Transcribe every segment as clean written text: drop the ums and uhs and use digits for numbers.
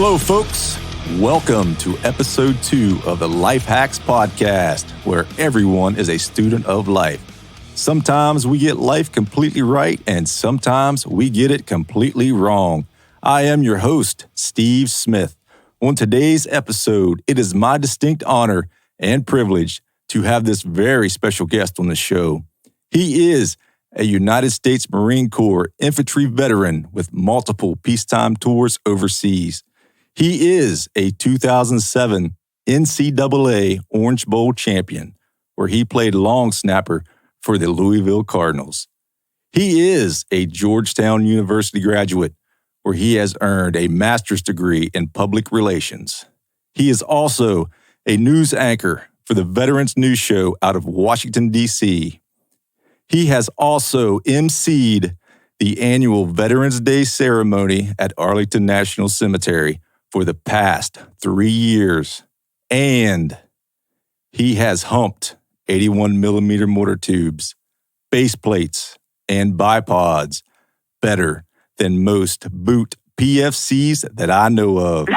Hello, folks. Welcome to episode 2 of the Life Hacks Podcast, where everyone is a student of life. Sometimes we get life completely right, and sometimes we get it completely wrong. I am your host, Steve Smith. On today's episode, it is my distinct honor and privilege to have this very special guest on the show. He is a United States Marine Corps infantry veteran with multiple peacetime tours overseas. He is a 2007 NCAA Orange Bowl champion, where he played long snapper for the Louisville Cardinals. He is a Georgetown University graduate, where he has earned a master's degree in public relations. He is also a news anchor for the Veterans News Show out of Washington, D.C. He has also emceed the annual Veterans Day ceremony at Arlington National Cemetery for the past 3 years. And he has humped 81 millimeter mortar tubes, base plates, and bipods better than most boot PFCs that I know of.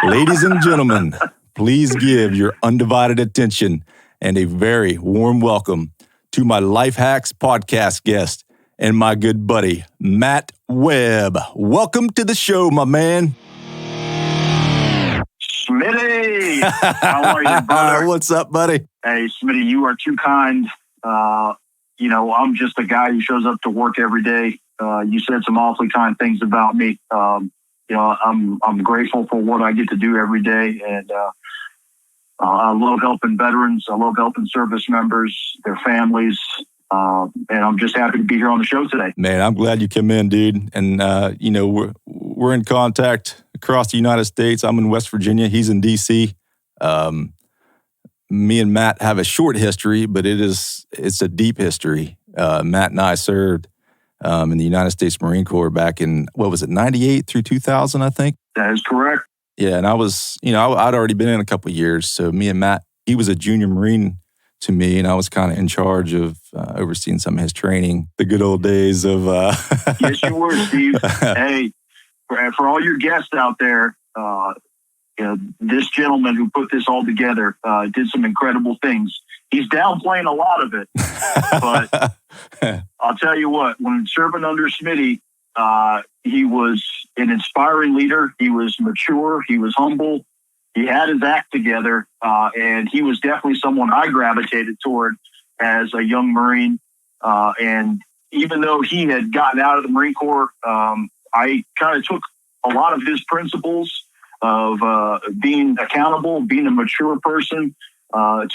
Ladies and gentlemen, please give your undivided attention and a very warm welcome to my Life Hacks Podcast guest and my good buddy, Matt Webb. Welcome to the show, my man. Smitty, how are you, brother? What's up, buddy? Hey, Smitty, you are too kind. I'm just a guy who shows up to work every day. You said some awfully kind things about me. I'm grateful for what I get to do every day, and I love helping veterans. I love helping service members, their families, and I'm just happy to be here on the show today. Man, I'm glad you came in, dude. And we're in contact across the United States. I'm in West Virginia. He's in D.C. Me and Matt have a short history, but it's a deep history. Matt and I served in the United States Marine Corps back in, 98 through 2000, I think? That is correct. Yeah, and I was, I'd already been in a couple of years. So me and Matt, he was a junior Marine to me, and I was kind of in charge of overseeing some of his training. The good old days of... Yes, you were, Steve. Hey, for all your guests out there, this gentleman who put this all together did some incredible things. He's downplaying a lot of it, but I'll tell you what, when serving under Smitty, he was an inspiring leader. He was mature. He was humble. He had his act together, and he was definitely someone I gravitated toward as a young Marine. And even though he had gotten out of the Marine Corps, I kind of took a lot of his principles of being accountable, being a mature person, so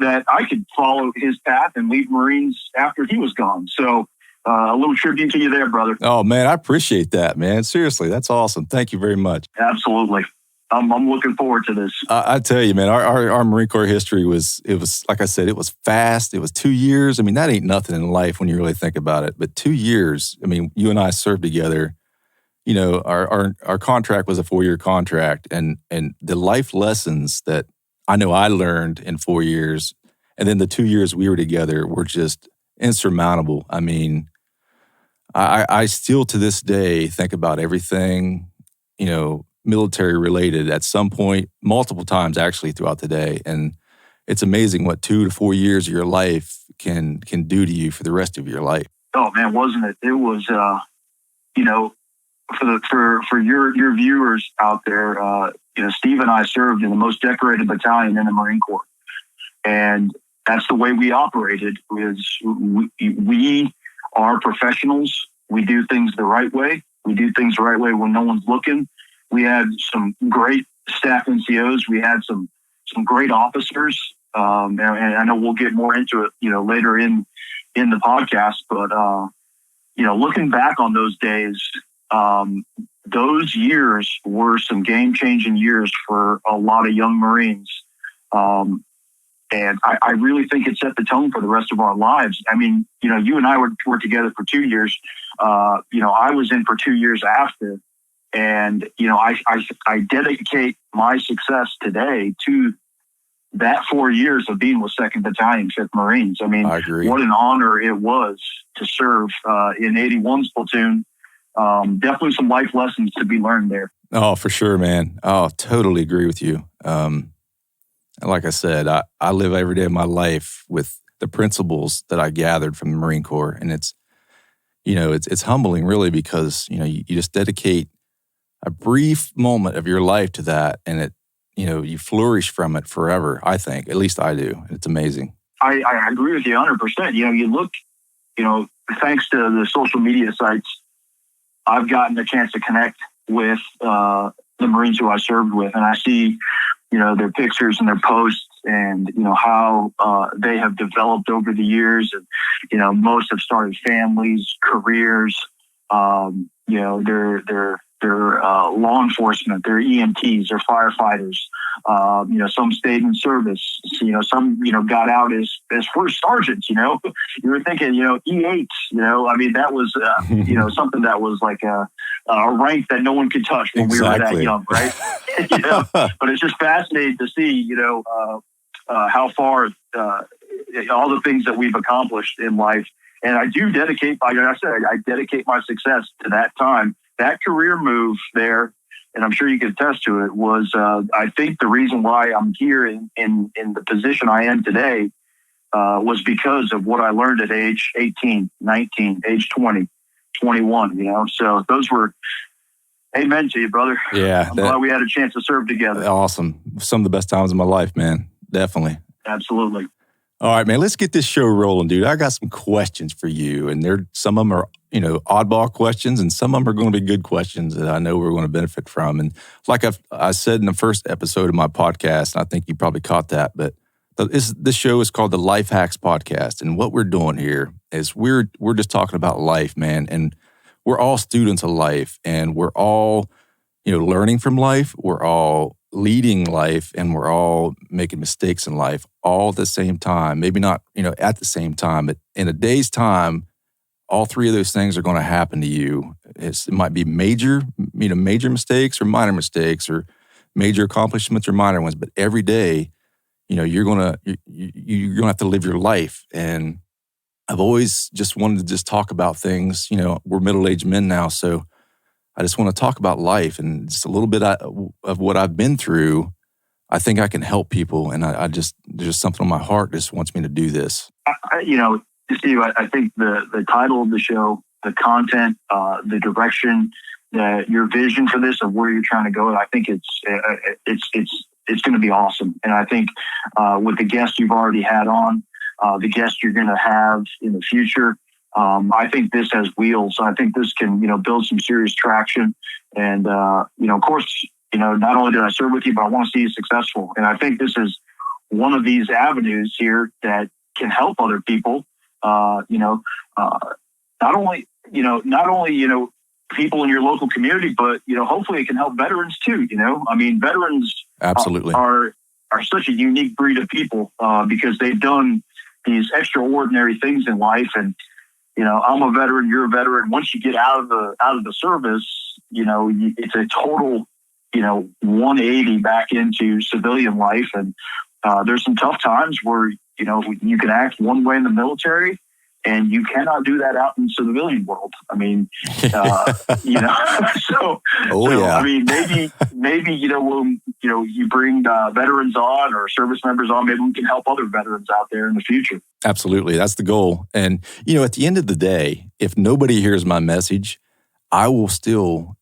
that I could follow his path and lead Marines after he was gone. So a little tribute to you there, brother. Oh, man, I appreciate that, man. Seriously, that's awesome. Thank you very much. Absolutely. I'm looking forward to this. I tell you, man, our Marine Corps history was, like I said, it was fast. It was 2 years. I mean, that ain't nothing in life when you really think about it. But 2 years, I mean, you and I served together. Our contract was a 4-year contract, and the life lessons that I know I learned in 4 years, and then the 2 years we were together were just insurmountable. I mean, I still to this day think about everything, military related at some point, multiple times actually throughout the day. And it's amazing what 2 to 4 years of your life can do to you for the rest of your life. Oh man, wasn't it? It was, for your viewers out there, Steve and I served in the most decorated battalion in the Marine Corps. And that's the way we operated. We are professionals. We do things the right way. We do things the right way when no one's looking. We had some great staff NCOs. We had some great officers. And I know we'll get more into it, later in the podcast. But, looking back on those days, those years were some game-changing years for a lot of young Marines. And I really think it set the tone for the rest of our lives. I mean, you and I were together for 2 years. I was in for 2 years after. And, I dedicate my success today to that 4 years of being with 2nd Battalion, 5th Marines. I mean, I agree. What an honor it was to serve in 81's platoon definitely some life lessons to be learned there. Oh, for sure, man. Oh, totally agree with you. Like I said, I live every day of my life with the principles that I gathered from the Marine Corps. And it's humbling really because, you just dedicate a brief moment of your life to that and you flourish from it forever, I think. At least I do. It's amazing. I agree with you 100%. You look, thanks to the social media sites, I've gotten a chance to connect with the Marines who I served with, and I see, their pictures and their posts and, how they have developed over the years. And, most have started families, careers, they're law enforcement, they're EMTs, they're firefighters. Some stayed in service. Some got out as first sergeants. You were thinking, E8s. That was something that was like a rank that no one could touch when we were that young, right? But it's just fascinating to see, how far all the things that we've accomplished in life. And I do dedicate, like I said, I dedicate my success to that time. That career move there, and I'm sure you can attest to it, was I think the reason why I'm here in the position I am today was because of what I learned at age 18, 19, age 20, 21, So those were, amen to you, brother. Yeah. I'm glad we had a chance to serve together. Awesome. Some of the best times of my life, man. Definitely. Absolutely. All right, man, let's get this show rolling, dude. I got some questions for you, and some of them are, oddball questions, and some of them are going to be good questions that I know we're going to benefit from. And like I said in the first episode of my podcast, and I think you probably caught that, but this show is called the Life Hacks Podcast, and what we're doing here is we're just talking about life, man, and we're all students of life, and we're all, learning from life. We're all leading life, and we're all making mistakes in life all at the same time. Maybe not, at the same time, but in a day's time, all three of those things are going to happen to you. It might be major mistakes or minor mistakes or major accomplishments or minor ones, but every day, you're gonna have to live your life. And I've always just wanted to just talk about things. We're middle-aged men now, so I just want to talk about life and just a little bit of what I've been through. I think I can help people, and there's just something on my heart that just wants me to do this. Steve, I think the title of the show, the content, the direction, your vision for this, of where you're trying to go, I think it's going to be awesome. And I think with the guests you've already had on, the guests you're going to have in the future, I think this has wheels. I think this can, build some serious traction. And, of course, not only did I serve with you, but I want to see you successful. And I think this is one of these avenues here that can help other people. Not only people in your local community, but, hopefully it can help veterans too. Veterans absolutely are such a unique breed of people because they've done these extraordinary things in life. And, I'm a veteran, you're a veteran. Once you get out of the service, it's a total, 180 back into civilian life. And there's some tough times where, you can act one way in the military and you cannot do that out in the civilian world. So, maybe, when, you bring veterans on or service members on, maybe we can help other veterans out there in the future. Absolutely. That's the goal. And, at the end of the day, if nobody hears my message, I will still,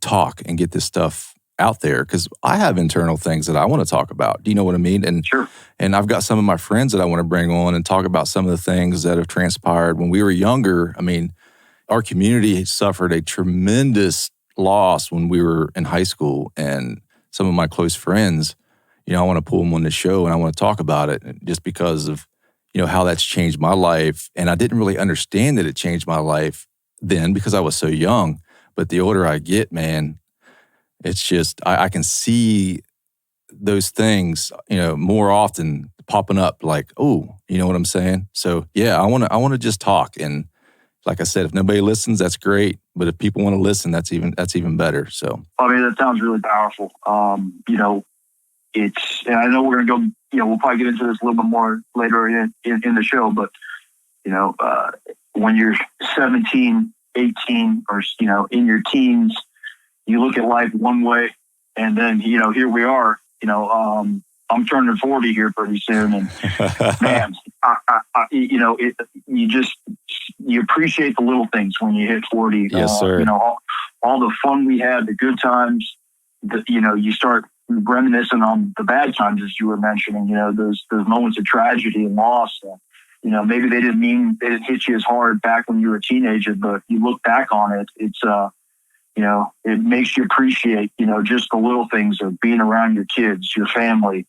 talk and get this stuff out there because I have internal things that I want to talk about. Do you know what I mean? And sure. And I've got some of my friends that I want to bring on and talk about some of the things that have transpired when we were younger. Our community suffered a tremendous loss when we were in high school, and some of my close friends, I want to pull them on the show and I want to talk about it just because of, how that's changed my life. And I didn't really understand that it changed my life then because I was so young. But the older I get, man, it's just, I can see those things, more often popping up like, oh, you know what I'm saying? So yeah, I want to just talk. And like I said, if nobody listens, that's great. But if people want to listen, that's even better. So, that sounds really powerful. And I know we're going to go, we'll probably get into this a little bit more later in the show, but, when you're 17, 18 or, in your teens, you look at life one way, and then, here we are, I'm turning 40 here pretty soon. And man, you appreciate the little things when you hit 40. Yes, sir. All the fun we had, the good times, you start reminiscing on the bad times, as you were mentioning, those moments of tragedy and loss. Maybe they didn't hit you as hard back when you were a teenager, but you look back on it, it's, it makes you appreciate, just the little things of being around your kids, your family,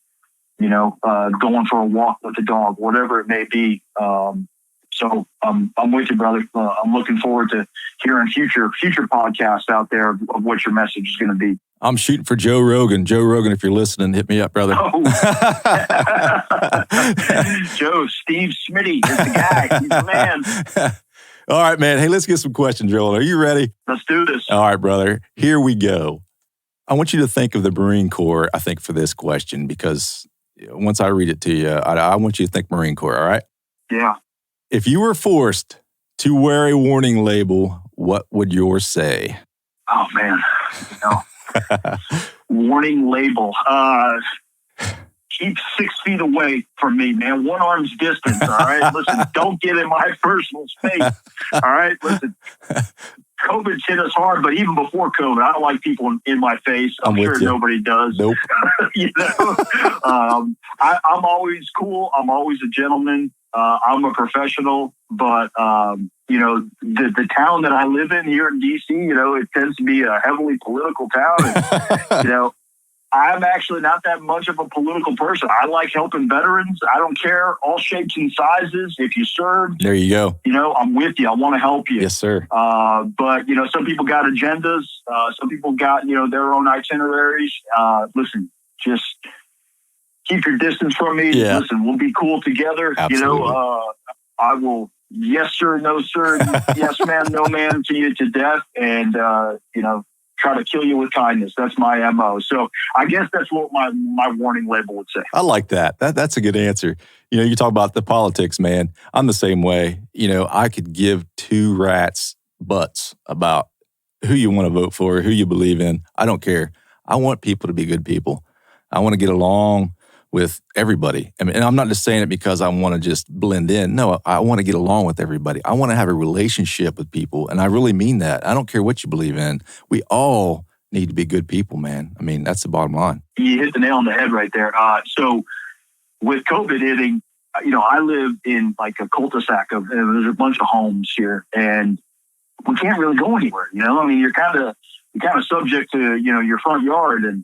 going for a walk with the dog, whatever it may be. So I'm with you, brother. I'm looking forward to hearing future podcasts out there of what your message is going to be. I'm shooting for Joe Rogan. Joe Rogan, if you're listening, hit me up, brother. Oh. Joe, Steve Smitty is the guy. He's the man. All right, man. Hey, let's get some questions rolling. Are you ready? Let's do this. All right, brother. Here we go. I want you to think of the Marine Corps, I think, for this question, because once I read it to you, I want you to think Marine Corps, all right? Yeah. If you were forced to wear a warning label, what would yours say? Oh, man. Warning label. Keep 6 feet away from me, man. 1 arm's distance, all right? Listen, don't get in my personal space, all right? Listen, COVID's hit us hard, but even before COVID, I don't like people in my face. I'm sure nobody does. Nope. I'm always cool. I'm always a gentleman. I'm a professional, but, the town that I live in here in D.C., it tends to be a heavily political town. And, I'm actually not that much of a political person. I like helping veterans. I don't care, all shapes and sizes. If you served, there you go. I'm with you. I want to help you. Yes, sir. But, some people got agendas. Some people got, their own itineraries. Listen, just keep your distance from me. Yeah. Listen, we'll be cool together. Absolutely. I will, yes, sir, no, sir, yes, ma'am, no, ma'am, to you to death. And, try to kill you with kindness. That's my MO. So I guess that's what my warning label would say. I like that. That's a good answer. You talk about the politics, man. I'm the same way. I could give 2 rats butts about who you want to vote for, who you believe in. I don't care. I want people to be good people. I want to get along with everybody. And I'm not just saying it because I want to just blend in. No, I want to get along with everybody. I want to have a relationship with people. And I really mean that. I don't care what you believe in. We all need to be good people, man. I mean, that's the bottom line. You hit the nail on the head right there. So with COVID hitting, I live in like a cul-de-sac there's a bunch of homes here, and we can't really go anywhere. You're kind of subject to, your front yard. And,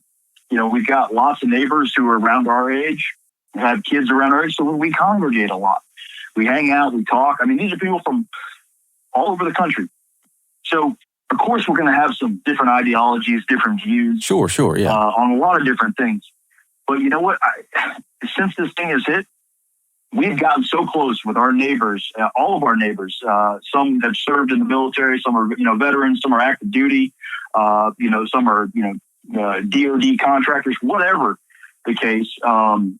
we've got lots of neighbors who are around our age, have kids around our age, so we congregate a lot. We hang out, we talk. These are people from all over the country. So, of course, we're going to have some different ideologies, different views. Sure, yeah. On a lot of different things. But you know what? Since this thing has hit, we've gotten so close with our neighbors, all of our neighbors. Some have served in the military, some are, veterans, some are active duty, some are, DOD contractors, whatever the case.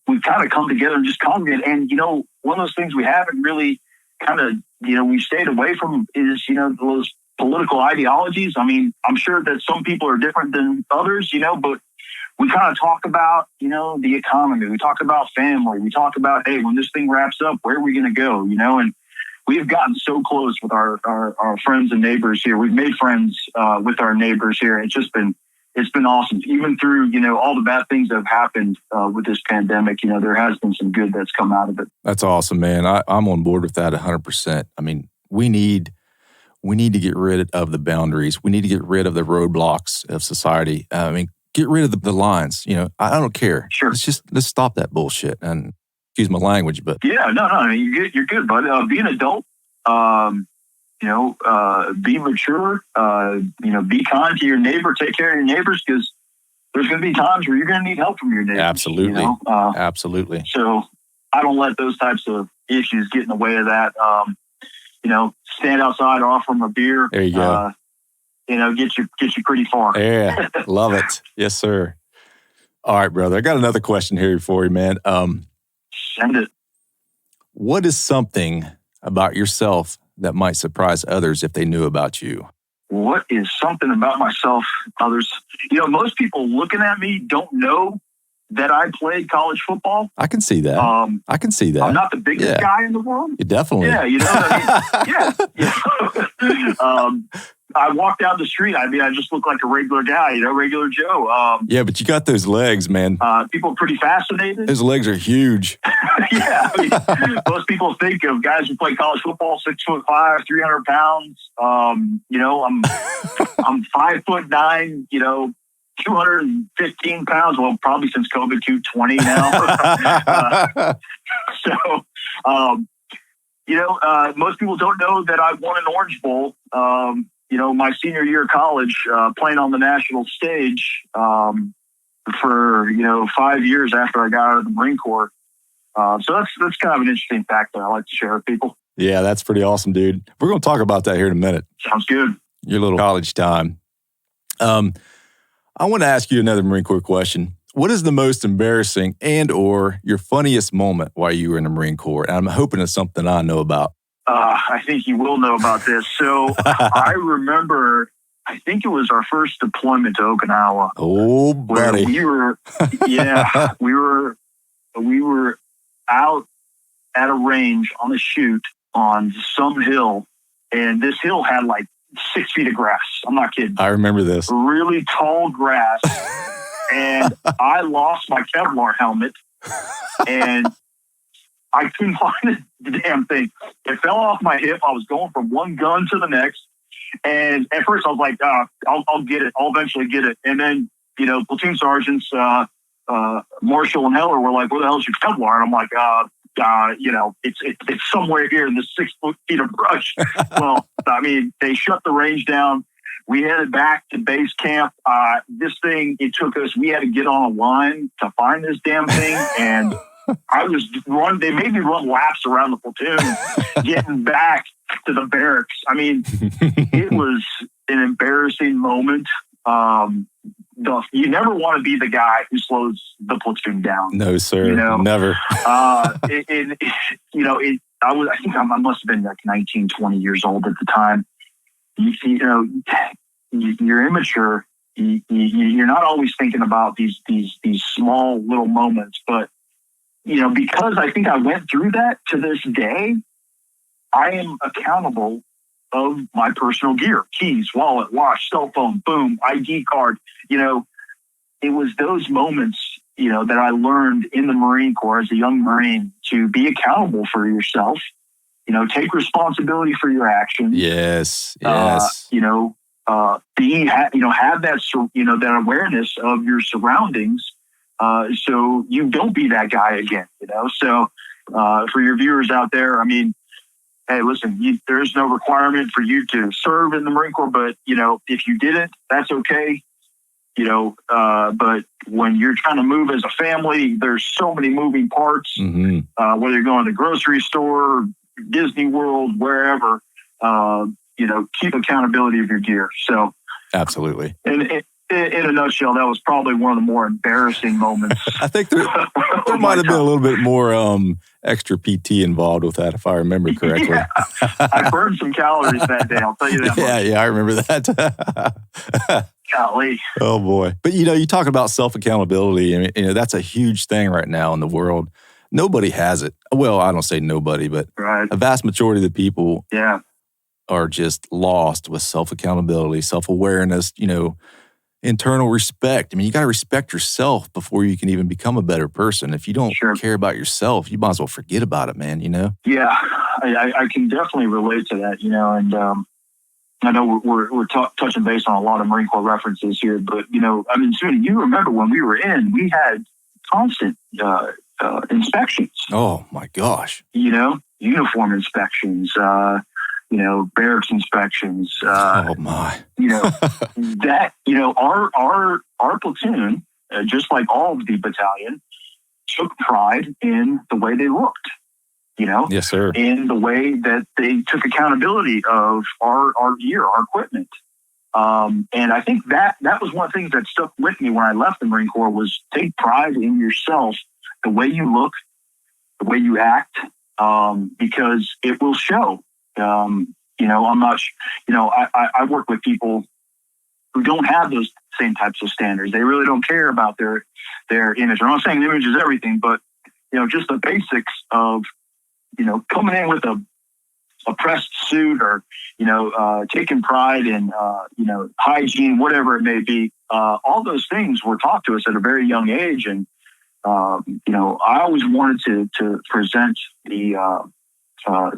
We've kind of come together and just congregate. And, one of those things we haven't really kind of, we've stayed away from is, those political ideologies. I'm sure that some people are different than others, but we kind of talk about, the economy. We talk about family. We talk about, hey, when this thing wraps up, where are we going to go? And we've gotten so close with our friends and neighbors here. We've made friends with our neighbors here. It's been awesome. Even through, all the bad things that have happened with this pandemic, there has been some good that's come out of it. That's awesome, man. I'm on board with that 100%. We need to get rid of the boundaries. We need to get rid of the roadblocks of society. Get rid of the lines. I don't care. Sure. Let's stop that bullshit. And excuse my language, but yeah, no, you're good, bud. Be an adult. Be mature. Be kind to your neighbor. Take care of your neighbors, because there's going to be times where you're going to need help from your neighbors. Absolutely. Absolutely. So I don't let those types of issues get in the way of that. Stand outside, offer them a beer. There you go. Get you pretty far. Yeah, love it. Yes, sir. All right, brother. I got another question here for you, man. Send it. What is something about yourself that might surprise others if they knew about you? What is something about myself others? Most people looking at me don't know that I played college football. I can see that. I can see that. I'm not the biggest guy in the world. Definitely. Yeah, you know what I mean? Yeah. I walk down the street. I mean, I just look like a regular guy, regular Joe. Yeah, but you got those legs, man. People are pretty fascinated. Those legs are huge. Yeah. I mean, most people think of guys who play college football, 6'5", 300 pounds. I'm 5'9", 215 pounds. Well, probably since COVID, 220 now. Most people don't know that I won an Orange Bowl. My senior year of college, playing on the national stage for 5 years after I got out of the Marine Corps. So that's kind of an interesting fact that I like to share with people. Yeah, that's pretty awesome, dude. We're going to talk about that here in a minute. Sounds good. Your little college time. I want to ask you another Marine Corps question. What is the most embarrassing and or your funniest moment while you were in the Marine Corps? And I'm hoping it's something I know about. I think you will know about this. So I remember, I think it was our first deployment to Okinawa. Oh, buddy. We were out at a range on a chute on some hill. And this hill had like 6 feet of grass. I'm not kidding. I remember this. Really tall grass. And I lost my Kevlar helmet. And I couldn't find the damn thing. It fell off my hip. I was going from one gun to the next. And at first I was like, I'll get it. I'll eventually get it. And then, platoon sergeants, Marshall and Heller were like, where the hell is your Kevlar? And I'm like, it's somewhere here in this 6 feet of brush. Well, I mean, they shut the range down. We headed back to base camp. This thing, it took us, we had to get on a line to find this damn thing. And they made me run laps around the platoon, getting back to the barracks. I mean, it was an embarrassing moment. You never want to be the guy who slows the platoon down. No, sir. Never. I think I must have been like 19, 20 years old at the time. You're immature. You're not always thinking about these small little moments, but because I think I went through that, to this day, I am accountable of my personal gear: keys, wallet, watch, cell phone, boom, ID card. It was those moments, that I learned in the Marine Corps as a young Marine to be accountable for yourself. Take responsibility for your actions. Yes. Have that, that awareness of your surroundings, so you don't be that guy again. So for your viewers out there, I mean, hey, listen, there's no requirement for you to serve in the Marine Corps, but if you didn't, that's okay. But when you're trying to move as a family, there's so many moving parts. Mm-hmm. Whether you're going to the grocery store, Disney World, wherever, keep accountability of your gear. So absolutely. And in a nutshell, that was probably one of the more embarrassing moments. I think there might have been a little bit more extra PT involved with that, if I remember correctly. Yeah. I burned some calories that day, I'll tell you that much. Yeah, I remember that. Golly. Oh, boy. But, you talk about self-accountability. I mean, that's a huge thing right now in the world. Nobody has it. Well, I don't say nobody, but right. A vast majority of the people are just lost with self-accountability, self-awareness, internal respect. I mean, you got to respect yourself before you can even become a better person. If you don't care about yourself, you might as well forget about it, man, Yeah, I can definitely relate to that, and I know we're touching base on a lot of Marine Corps references here, but, I mean, Suni, you remember when we were in, we had constant inspections. Oh, my gosh. Uniform inspections, barracks inspections. Oh my! That our platoon, just like all of the battalion, took pride in the way they looked. Yes, sir. In the way that they took accountability of our gear, our equipment. And I think that was one of the things that stuck with me when I left the Marine Corps was take pride in yourself, the way you look, the way you act, because it will show. I'm not, I work with people who don't have those same types of standards. They really don't care about their image. I'm not saying image is everything, but, just the basics of, coming in with a pressed suit or, taking pride in, hygiene, whatever it may be. All those things were taught to us at a very young age. And, I always wanted to present the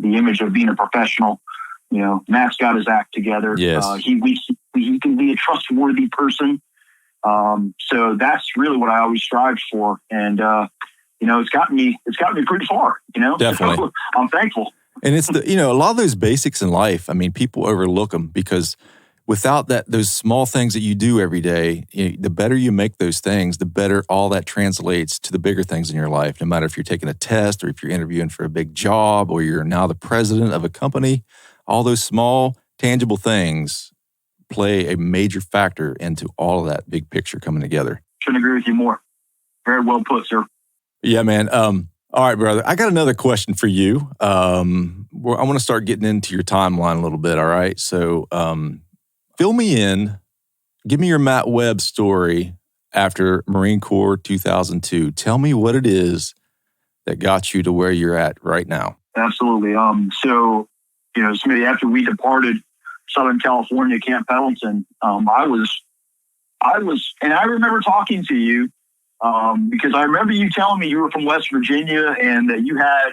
image of being a professional. Matt's got his act together. Yes. He can be a trustworthy person. So that's really what I always strived for. And, it's gotten me pretty far, Definitely. So I'm thankful. And it's a lot of those basics in life. I mean, people overlook them because without those small things that you do every day, the better you make those things, the better all that translates to the bigger things in your life. No matter if you're taking a test or if you're interviewing for a big job or you're now the president of a company, all those small, tangible things play a major factor into all of that big picture coming together. Couldn't agree with you more. Very well put, sir. Yeah, man. All right, brother. I got another question for you. I want to start getting into your timeline a little bit, all right? So fill me in. Give me your Matt Webb story after Marine Corps 2002. Tell me what it is that got you to where you're at right now. Absolutely. So maybe after we departed Southern California, Camp Pendleton, I was, and I remember talking to you because I remember you telling me you were from West Virginia and that you had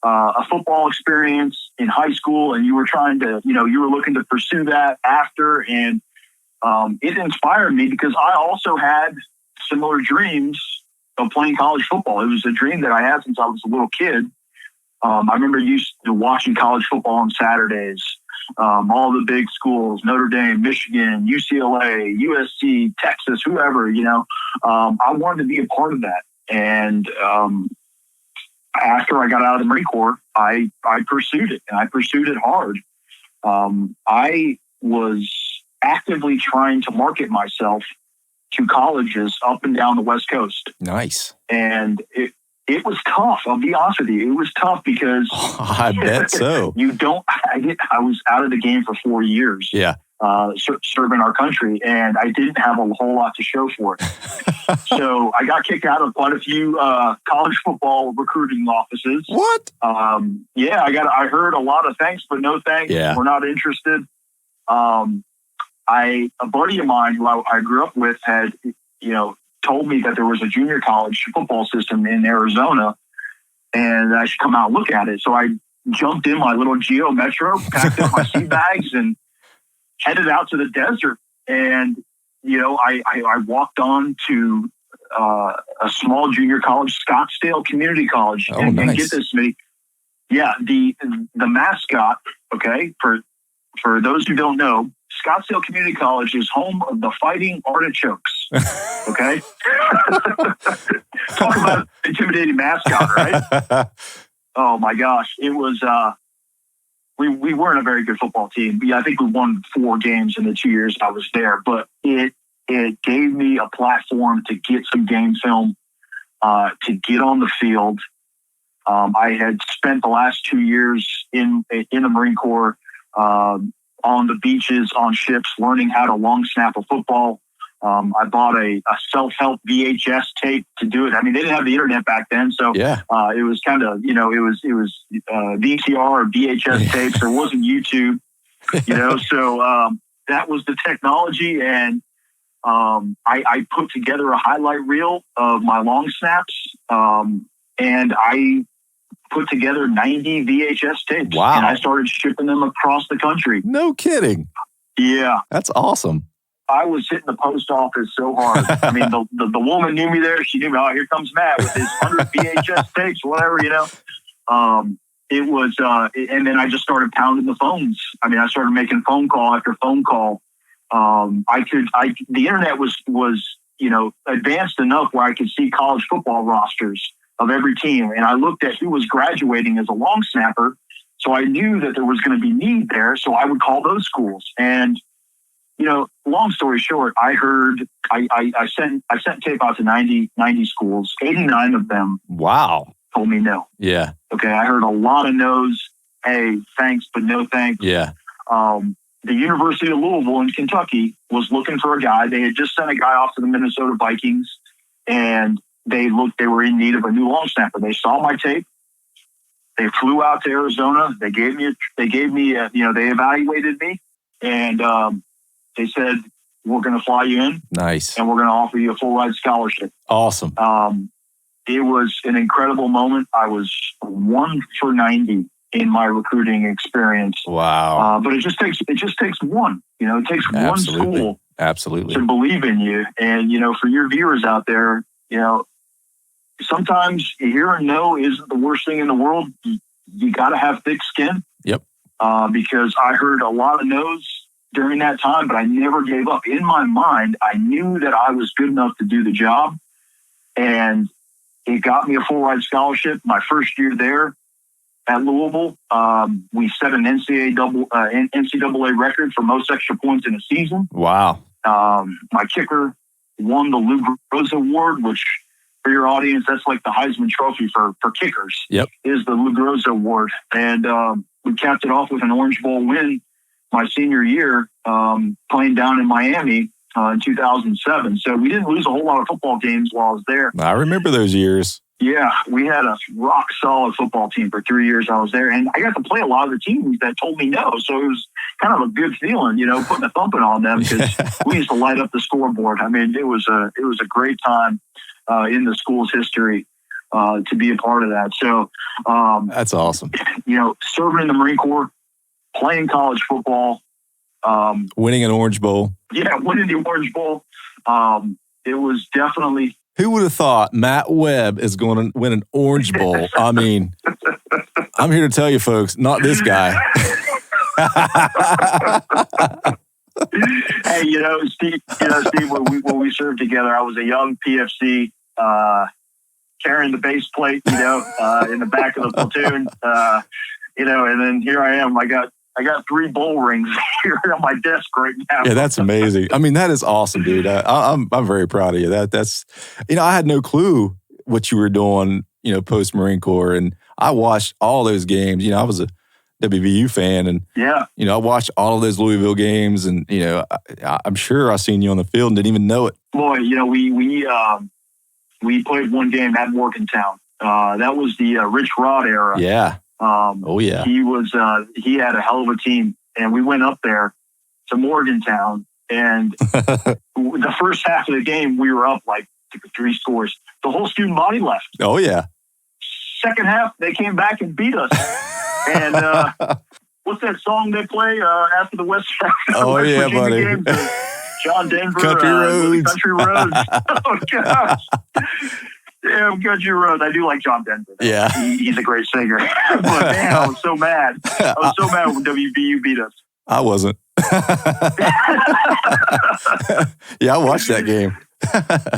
a football experience in high school and you were trying to, you were looking to pursue that after. And it inspired me because I also had similar dreams of playing college football. It was a dream that I had since I was a little kid. I remember used to watching college football on Saturdays. All the big schools, Notre Dame, Michigan, UCLA, USC, Texas, whoever, I wanted to be a part of that. And after I got out of the Marine Corps, I pursued it, and I pursued it hard. I was actively trying to market myself to colleges up and down the West Coast. Nice. And it was tough. I'll be honest with you. It was tough because I bet so. I was out of the game for 4 years. Yeah. Serving our country, and I didn't have a whole lot to show for it. So I got kicked out of quite a few college football recruiting offices. What? Yeah, I heard a lot of thanks, but no thanks. Yeah. We're not interested. A buddy of mine who I grew up with had, told me that there was a junior college football system in Arizona and I should come out and look at it. So I jumped in my little Geo Metro, packed up my sea bags and headed out to the desert. And, I walked on to a small junior college, Scottsdale Community College. Oh, and nice. get this, Smitty. Yeah, the mascot, okay, for those who don't know, Scottsdale Community College is home of the Fighting Artichokes. Okay? Talk about an intimidating mascot, right? Oh my gosh. It was, we weren't a very good football team. I think we won 4 games in the 2 years I was there, but it gave me a platform to get some game film, to get on the field. I had spent the last 2 years in the Marine Corps, on the beaches, on ships, learning how to long snap a football. I bought a self-help VHS tape to do it. I mean, they didn't have the internet back then, so yeah. It was kind of, it was VCR or VHS tapes. There wasn't YouTube, so that was the technology. And I put together a highlight reel of my long snaps, and I put together 90 VHS tapes. Wow. And I started shipping them across the country. No kidding. Yeah. That's awesome. I was hitting the post office so hard. I mean, the woman knew me there. She knew me. Oh, here comes Matt with his 100 VHS tapes, whatever, It was, and then I just started pounding the phones. I mean, I started making phone call after phone call. The internet was, advanced enough where I could see college football rosters of every team. And I looked at who was graduating as a long snapper. So I knew that there was going to be need there. So I would call those schools. And, long story short, I sent tape out to 90 schools. 89 of them Wow. told me no. Yeah. Okay. I heard a lot of no's. hey, thanks, but no thanks. Yeah. The University of Louisville in Kentucky was looking for a guy. They had just sent a guy off to the Minnesota Vikings, and they were in need of a new long snapper. They saw my tape. They flew out to Arizona. They evaluated me, and they said, we're going to fly you in. Nice. And we're going to offer you a full ride scholarship. Awesome. It was an incredible moment. I was 1 for 90 in my recruiting experience. Wow. But it just takes one. It takes one school to believe in you. And, for your viewers out there, sometimes hearing no isn't the worst thing in the world. You got to have thick skin. Yep. Because I heard a lot of no's during that time, but I never gave up. In my mind, I knew that I was good enough to do the job, and it got me a full ride scholarship. My first year there at Louisville, we set an NCAA record for most extra points in a season. Wow. My kicker won the Lou Groza Award, which for your audience, that's like the Heisman Trophy for kickers. Yep. Is the Lou Groza Award. And we capped it off with an Orange Bowl win my senior year, playing down in Miami in 2007. So we didn't lose a whole lot of football games while I was there. I remember those years. Yeah, we had a rock solid football team for 3 years I was there. And I got to play a lot of the teams that told me no. So it was kind of a good feeling, putting a thumping on them, because we used to light up the scoreboard. I mean, it was a great time in the school's history to be a part of that. So that's awesome. Serving in the Marine Corps, playing college football, winning an Orange Bowl. Yeah, winning the Orange Bowl. It was definitely. Who would have thought Matt Webb is going to win an Orange Bowl? I mean, I'm here to tell you, folks, not this guy. Hey, Steve, when we served together, I was a young PFC, carrying the base plate, in the back of the platoon, and then here I am. I got 3 bowl rings here on my desk right now. Yeah, that's amazing. I mean, that is awesome, dude. I'm very proud of you. That's I had no clue what you were doing, post Marine Corps, and I watched all those games. I was a WVU fan, and I watched all of those Louisville games, and I'm sure I seen you on the field and didn't even know it. Boy, we played one game at Morgantown. That was the Rich Rod era. Yeah. He had a hell of a team, and we went up there to Morgantown, and the first half of the game we were up like 3 scores. The whole student body left. Oh yeah. Second half they came back and beat us. And what's that song they play after the West? Oh West yeah, Virginia buddy. Games? John Denver, Country Roads. Country Roads. Oh gosh. Yeah, Country Roads. I do like John Denver. Yeah. He's a great singer. But man, I was so mad. I was so mad when WVU beat us. I wasn't. Yeah, I watched that game.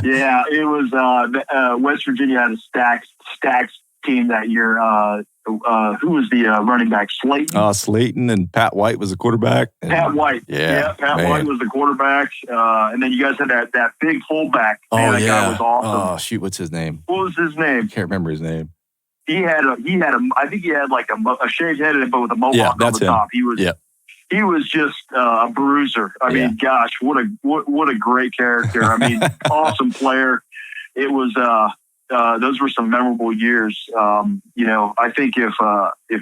Yeah, it was West Virginia had a stacks team that year. Who was the running back? Slayton. Slayton, and Pat White was the quarterback. Pat White. Yeah, Pat White was the quarterback. And then you guys had that big fullback. Man, that guy was awesome. Oh shoot, what's his name? What was his name? I can't remember his name. I think he had like a shaved head, but with a mohawk on the top. He was just a bruiser. I mean, gosh, what a great character. I mean, awesome player. It was. Those were some memorable years. I think if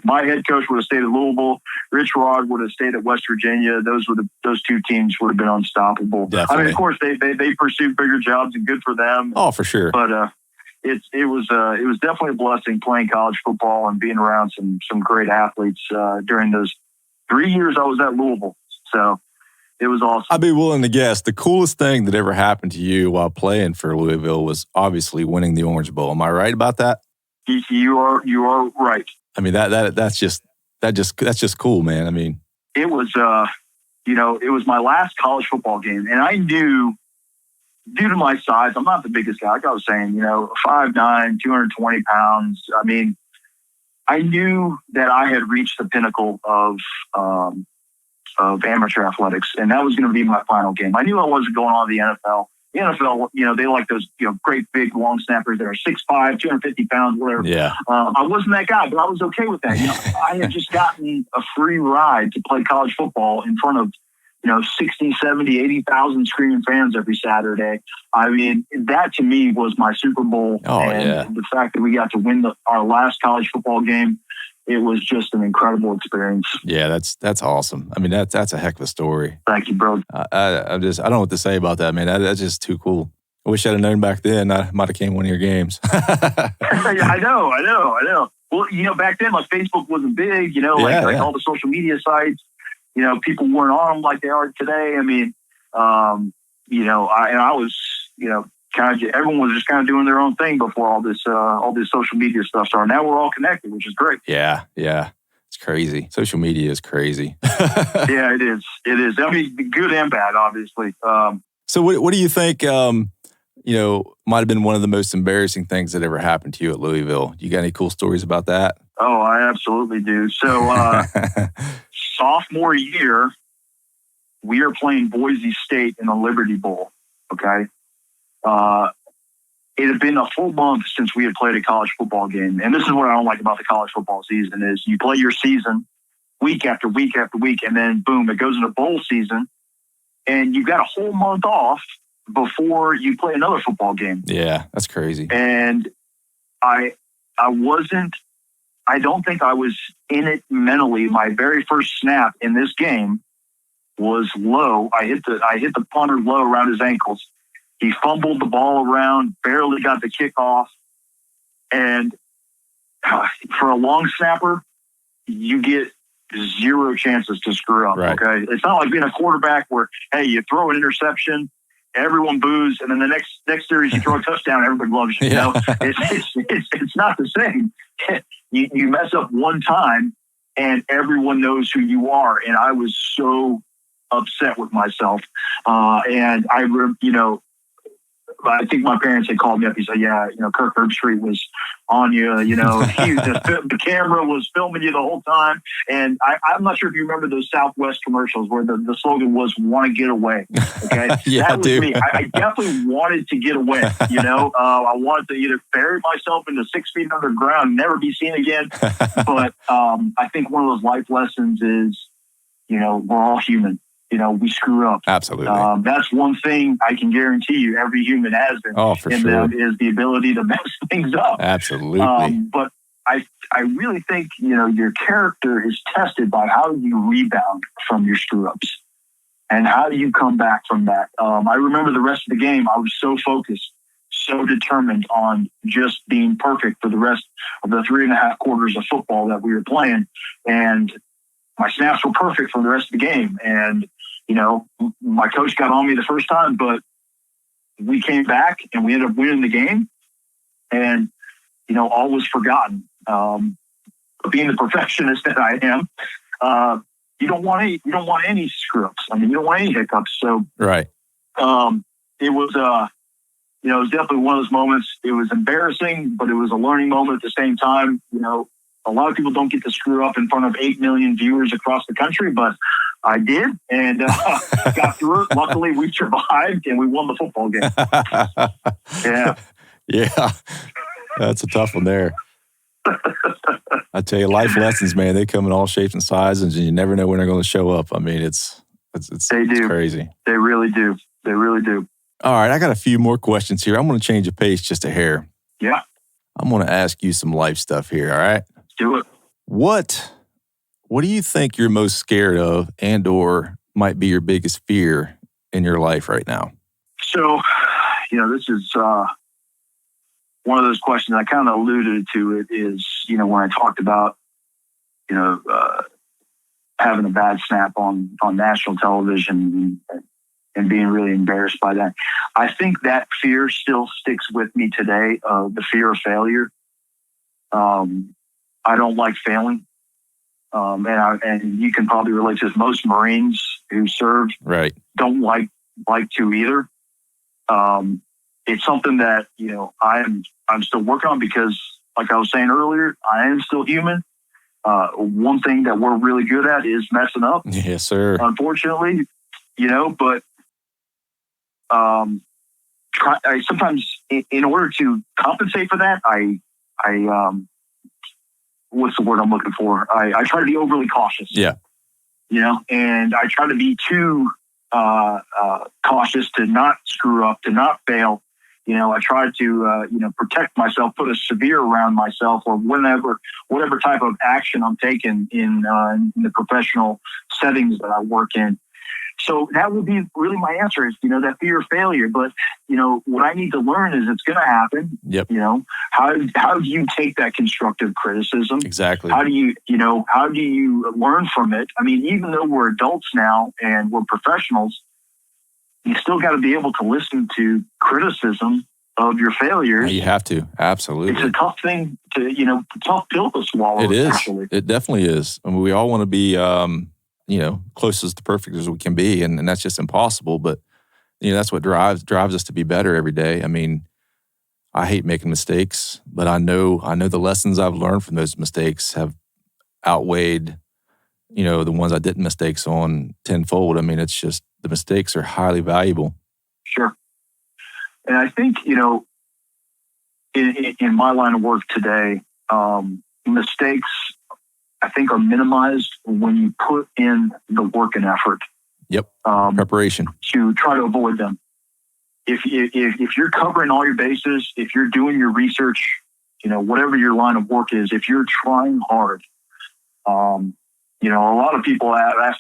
my head coach would have stayed at Louisville, Rich Rod would have stayed at West Virginia, those 2 teams would have been unstoppable. Definitely. I mean, of course, they pursued bigger jobs, and good for them. Oh, for sure. But it was definitely a blessing playing college football and being around some great athletes during those 3 years I was at Louisville. So it was awesome. I'd be willing to guess the coolest thing that ever happened to you while playing for Louisville was obviously winning the Orange Bowl. Am I right about that? You are right. I mean that's just cool, man. I mean, it was it was my last college football game, and I knew, due to my size, I'm not the biggest guy. Like I was saying, 5'9", 220 pounds. I mean, I knew that I had reached the pinnacle of of amateur athletics, and that was going to be my final game. I knew I wasn't going on to the NFL. The NFL, they like those, great big long snappers that are 6'5", 250 pounds, whatever. Yeah. I wasn't that guy, but I was okay with that. I had just gotten a free ride to play college football in front of 60, 70, 80,000 screaming fans every Saturday. I mean, that to me was my Super Bowl. Oh, and yeah. the fact that we got to win our last college football game, it was just an incredible experience. Yeah, that's awesome. I mean, that's a heck of a story. Thank you, bro. I don't know what to say about that, man. That's just too cool. I wish I'd have known back then. I might have came one of your games. Yeah, I know. Well, back then, like Facebook wasn't big, like all the social media sites, people weren't on them like they are today. I mean, I was, everyone was just kind of doing their own thing before all this social media stuff started. Now we're all connected, which is great. Yeah. It's crazy. Social media is crazy. Yeah, it is. I mean, good and bad, obviously. So what do you think, might have been one of the most embarrassing things that ever happened to you at Louisville? You got any cool stories about that? Oh, I absolutely do. So sophomore year, we are playing Boise State in the Liberty Bowl, okay? It had been a full month since we had played a college football game. And this is what I don't like about the college football season is you play your season week after week after week, and then boom, it goes into bowl season, and you've got a whole month off before you play another football game. Yeah, that's crazy. And I don't think I was in it mentally. My very first snap in this game was low. I hit the punter low around his ankles. He fumbled the ball around, barely got the kickoff. And for a long snapper, you get zero chances to screw up. Right. Okay. It's not like being a quarterback where, hey, you throw an interception, everyone boos, and then the next series you throw a touchdown, everybody loves you. Yeah. It's not the same. You mess up one time, and everyone knows who you are. And I was so upset with myself. And I think my parents had called me up. He said, yeah, Kirk Herbstreit was on you. The camera was filming you the whole time. And I'm not sure if you remember those Southwest commercials where the slogan was, want to get away. Okay. Yeah, that was me. I definitely wanted to get away. I wanted to either bury myself into 6 feet underground, never be seen again. But I think one of those life lessons is, we're all human. We screw up. Absolutely. That's one thing I can guarantee you every human has been. Oh, for sure. That is the ability to mess things up. Absolutely. But I really think, your character is tested by how you rebound from your screw-ups and how do you come back from that. I remember the rest of the game, I was so focused, so determined on just being perfect for the rest of the 3.5 quarters of football that we were playing. And my snaps were perfect for the rest of the game. And my coach got on me the first time, but we came back and we ended up winning the game. And, all was forgotten. But being the perfectionist that I am, you don't want any screw-ups. I mean, you don't want any hiccups. So, right. It was, it was definitely one of those moments. It was embarrassing, but it was a learning moment at the same time. A lot of people don't get to screw up in front of 8 million viewers across the country, but I did and got through it. Luckily, we survived and we won the football game. Yeah. Yeah. That's a tough one there. I tell you, life lessons, man, they come in all shapes and sizes, and you never know when they're going to show up. I mean, it's crazy. They really do. They really do. All right. I got a few more questions here. I'm going to change the pace just a hair. Yeah. I'm going to ask you some life stuff here. All right. Do it. What do you think you're most scared of and or might be your biggest fear in your life right now? So, this is one of those questions I kind of alluded to. It is, when I talked about, having a bad snap on national television and being really embarrassed by that. I think that fear still sticks with me today, the fear of failure. I don't like failing. And you can probably relate to this. Most Marines who serve don't like to either. It's something that, I'm still working on because, like I was saying earlier, I am still human. one thing that we're really good at is messing up. Yes, sir. Unfortunately, but I sometimes, in order to compensate for that, I what's the word I'm looking for? I try to be overly cautious. Yeah. And I try to be too cautious to not screw up, to not fail. I try to, protect myself, put a severe around myself, or whatever type of action I'm taking in the professional settings that I work in. So that would be really my answer is, that fear of failure. But, what I need to learn is it's going to happen. Yep. How do you take that constructive criticism? Exactly. How do you learn from it? I mean, even though we're adults now and we're professionals, you still got to be able to listen to criticism of your failures. You have to. Absolutely. It's a tough thing to, tough pill to swallow. It is. Actually. It definitely is. I mean, we all want to be, closest to perfect as we can be. And that's just impossible. But, that's what drives us to be better every day. I mean, I hate making mistakes, but I know the lessons I've learned from those mistakes have outweighed, the ones I didn't mistakes on tenfold. I mean, it's just the mistakes are highly valuable. Sure. And I think, in my line of work today, mistakes, I think, are minimized when you put in the work and effort. Yep. Preparation. To try to avoid them. If you're covering all your bases, if you're doing your research, whatever your line of work is, if you're trying hard, a lot of people ask,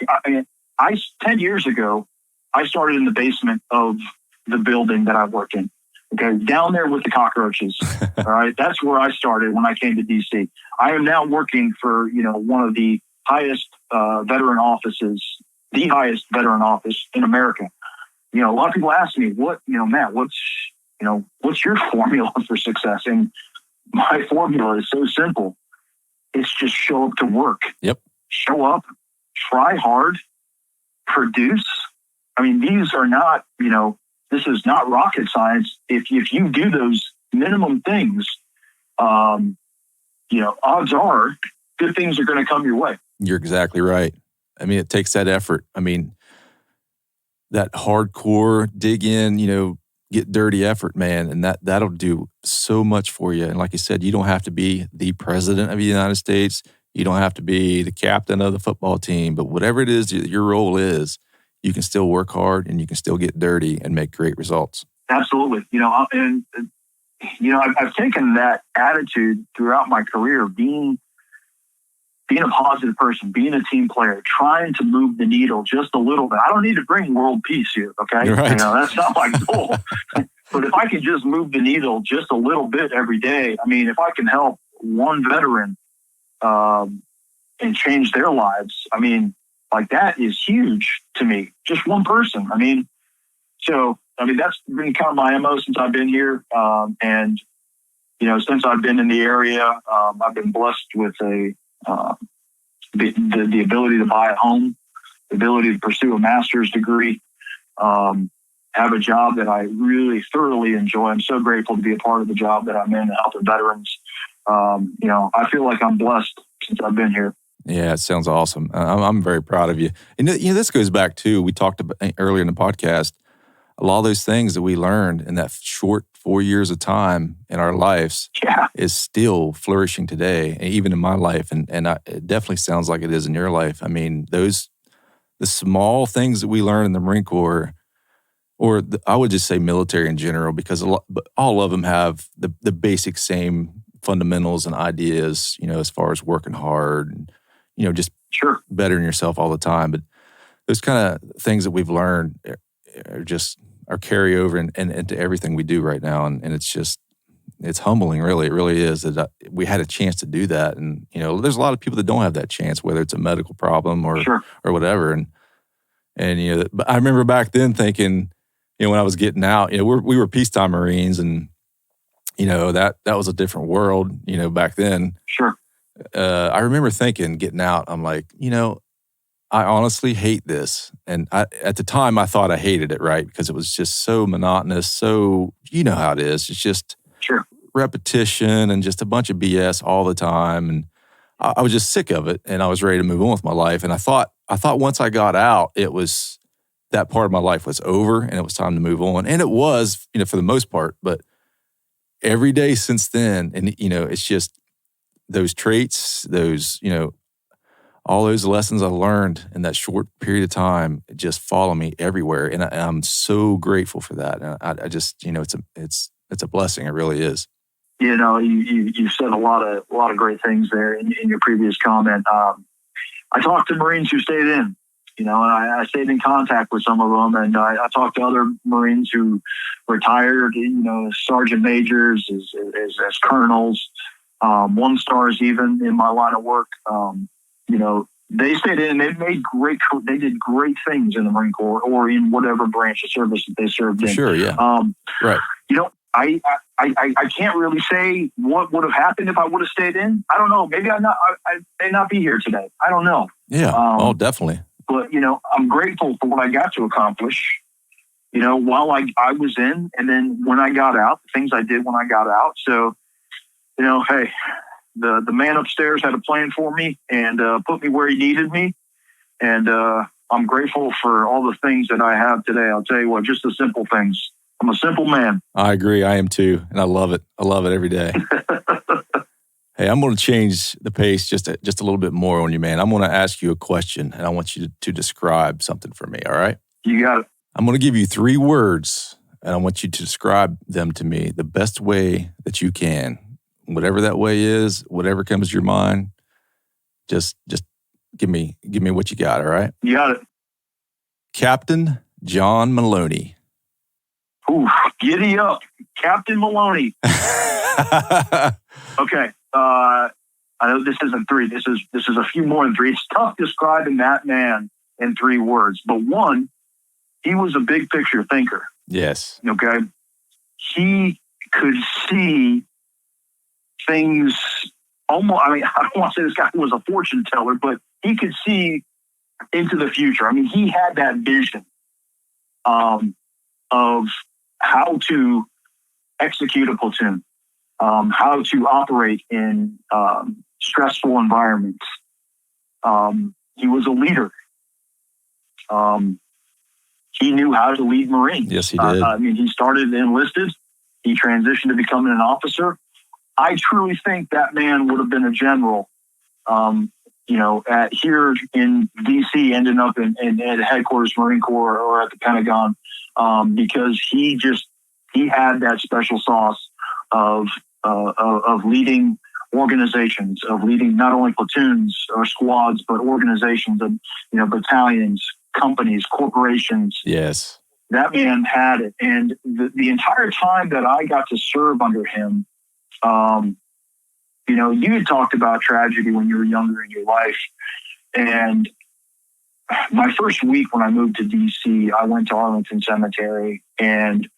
10 years ago, I started in the basement of the building that I work in. Okay, down there with the cockroaches. All right, that's where I started when I came to DC. I am now working for one of the highest veteran offices, the highest veteran office in America. A lot of people ask me, Matt, what's your formula for success? And my formula is so simple. It's just show up to work. Yep. Show up, try hard, produce. I mean, these are not, this is not rocket science. If you do those minimum things, odds are good things are going to come your way. You're exactly right. I mean, it takes that effort. I mean, that hardcore dig in, get dirty effort, man. And that'll do so much for you. And like you said, you don't have to be the president of the United States. You don't have to be the captain of the football team, but whatever it is that your role is, you can still work hard and you can still get dirty and make great results. Absolutely. I've taken that attitude throughout my career, being a positive person, being a team player, trying to move the needle just a little bit. I don't need to bring world peace here, okay? Right. That's not my goal. But if I can just move the needle just a little bit every day, I mean, if I can help one veteran and change their lives, I mean, like that is huge to me. Just one person. I mean, that's been kind of my MO since I've been here. And since I've been in the area, I've been blessed with the ability to buy a home, the ability to pursue a master's degree, have a job that I really thoroughly enjoy. I'm so grateful to be a part of the job that I'm in, helping veterans. I feel like I'm blessed since I've been here. Yeah, it sounds awesome. I'm very proud of you. And this goes back to, we talked about earlier in the podcast, a lot of those things that we learned in that short 4 years of time in our lives is still flourishing today, and even in my life. And it definitely sounds like it is in your life. I mean, the small things that we learn in the Marine Corps, I would just say military in general, because all of them have the basic same fundamentals and ideas, as far as working hard and, just bettering yourself all the time. But those kind of things that we've learned are carryover and into everything we do right now. And it's humbling, really. It really is that we had a chance to do that. And, there's a lot of people that don't have that chance, whether it's a medical problem or whatever. And but I remember back then thinking, when I was getting out, we were peacetime Marines, and, that was a different world, back then. Sure. I remember thinking, getting out, I'm like, I honestly hate this. And at the time, I thought I hated it, right? Because it was just so monotonous. So, how it is. It's just repetition and just a bunch of BS all the time. And I was just sick of it, and I was ready to move on with my life. And I thought once I got out, it was that part of my life was over, and it was time to move on. And it was, for the most part. But every day since then, and it's just those traits, those all those lessons I learned in that short period of time just follow me everywhere, and I'm so grateful for that. And I just, it's a blessing. It really is. You said a lot of great things there in your previous comment. I talked to Marines who stayed in, and I stayed in contact with some of them, and I talked to other Marines who retired, as sergeant majors, as colonels, 1-stars even in my line of work. They stayed in and they did great things in the Marine Corps or in whatever branch of service that they served in. Sure, yeah. Right. I can't really say what would have happened if I would have stayed in. I don't know. Maybe I may not be here today. I don't know. Yeah. Definitely. But, I'm grateful for what I got to accomplish, while I was in, and then when I got out, the things I did when I got out. So, hey, the man upstairs had a plan for me and put me where he needed me. And I'm grateful for all the things that I have today. I'll tell you what, just the simple things. I'm a simple man. I agree. I am too. And I love it. I love it every day. Hey, I'm going to change the pace just a little bit more on you, man. I'm going to ask you a question, and I want you to describe something for me, all right? You got it. I'm going to give you 3 words, and I want you to describe them to me the best way that you can. Whatever that way is, whatever comes to your mind, just give me what you got, all right? You got it. Captain John Maloney. Ooh, giddy up. Captain Maloney. Okay. I know this isn't 3. This is a few more than 3. It's tough describing that man in 3 words. But 1, he was a big picture thinker. Yes. Okay. He could see things almost, I don't want to say this guy was a fortune teller, but he could see into the future. He had that vision of how to execute a platoon, how to operate in stressful environments. He was a leader. He knew how to lead Marines. Yes, he did. He started enlisted. He transitioned to becoming an officer. I truly think that man would have been a general, here in D.C., ending up at headquarters Marine Corps or at the Pentagon, because he had that special sauce of leading organizations, of leading not only platoons or squads, but organizations of, battalions, companies, corporations. Yes. That man had it. And the entire time that I got to serve under him, you had talked about tragedy when you were younger in your life. And my first week when I moved to DC, I went to Arlington Cemetery. And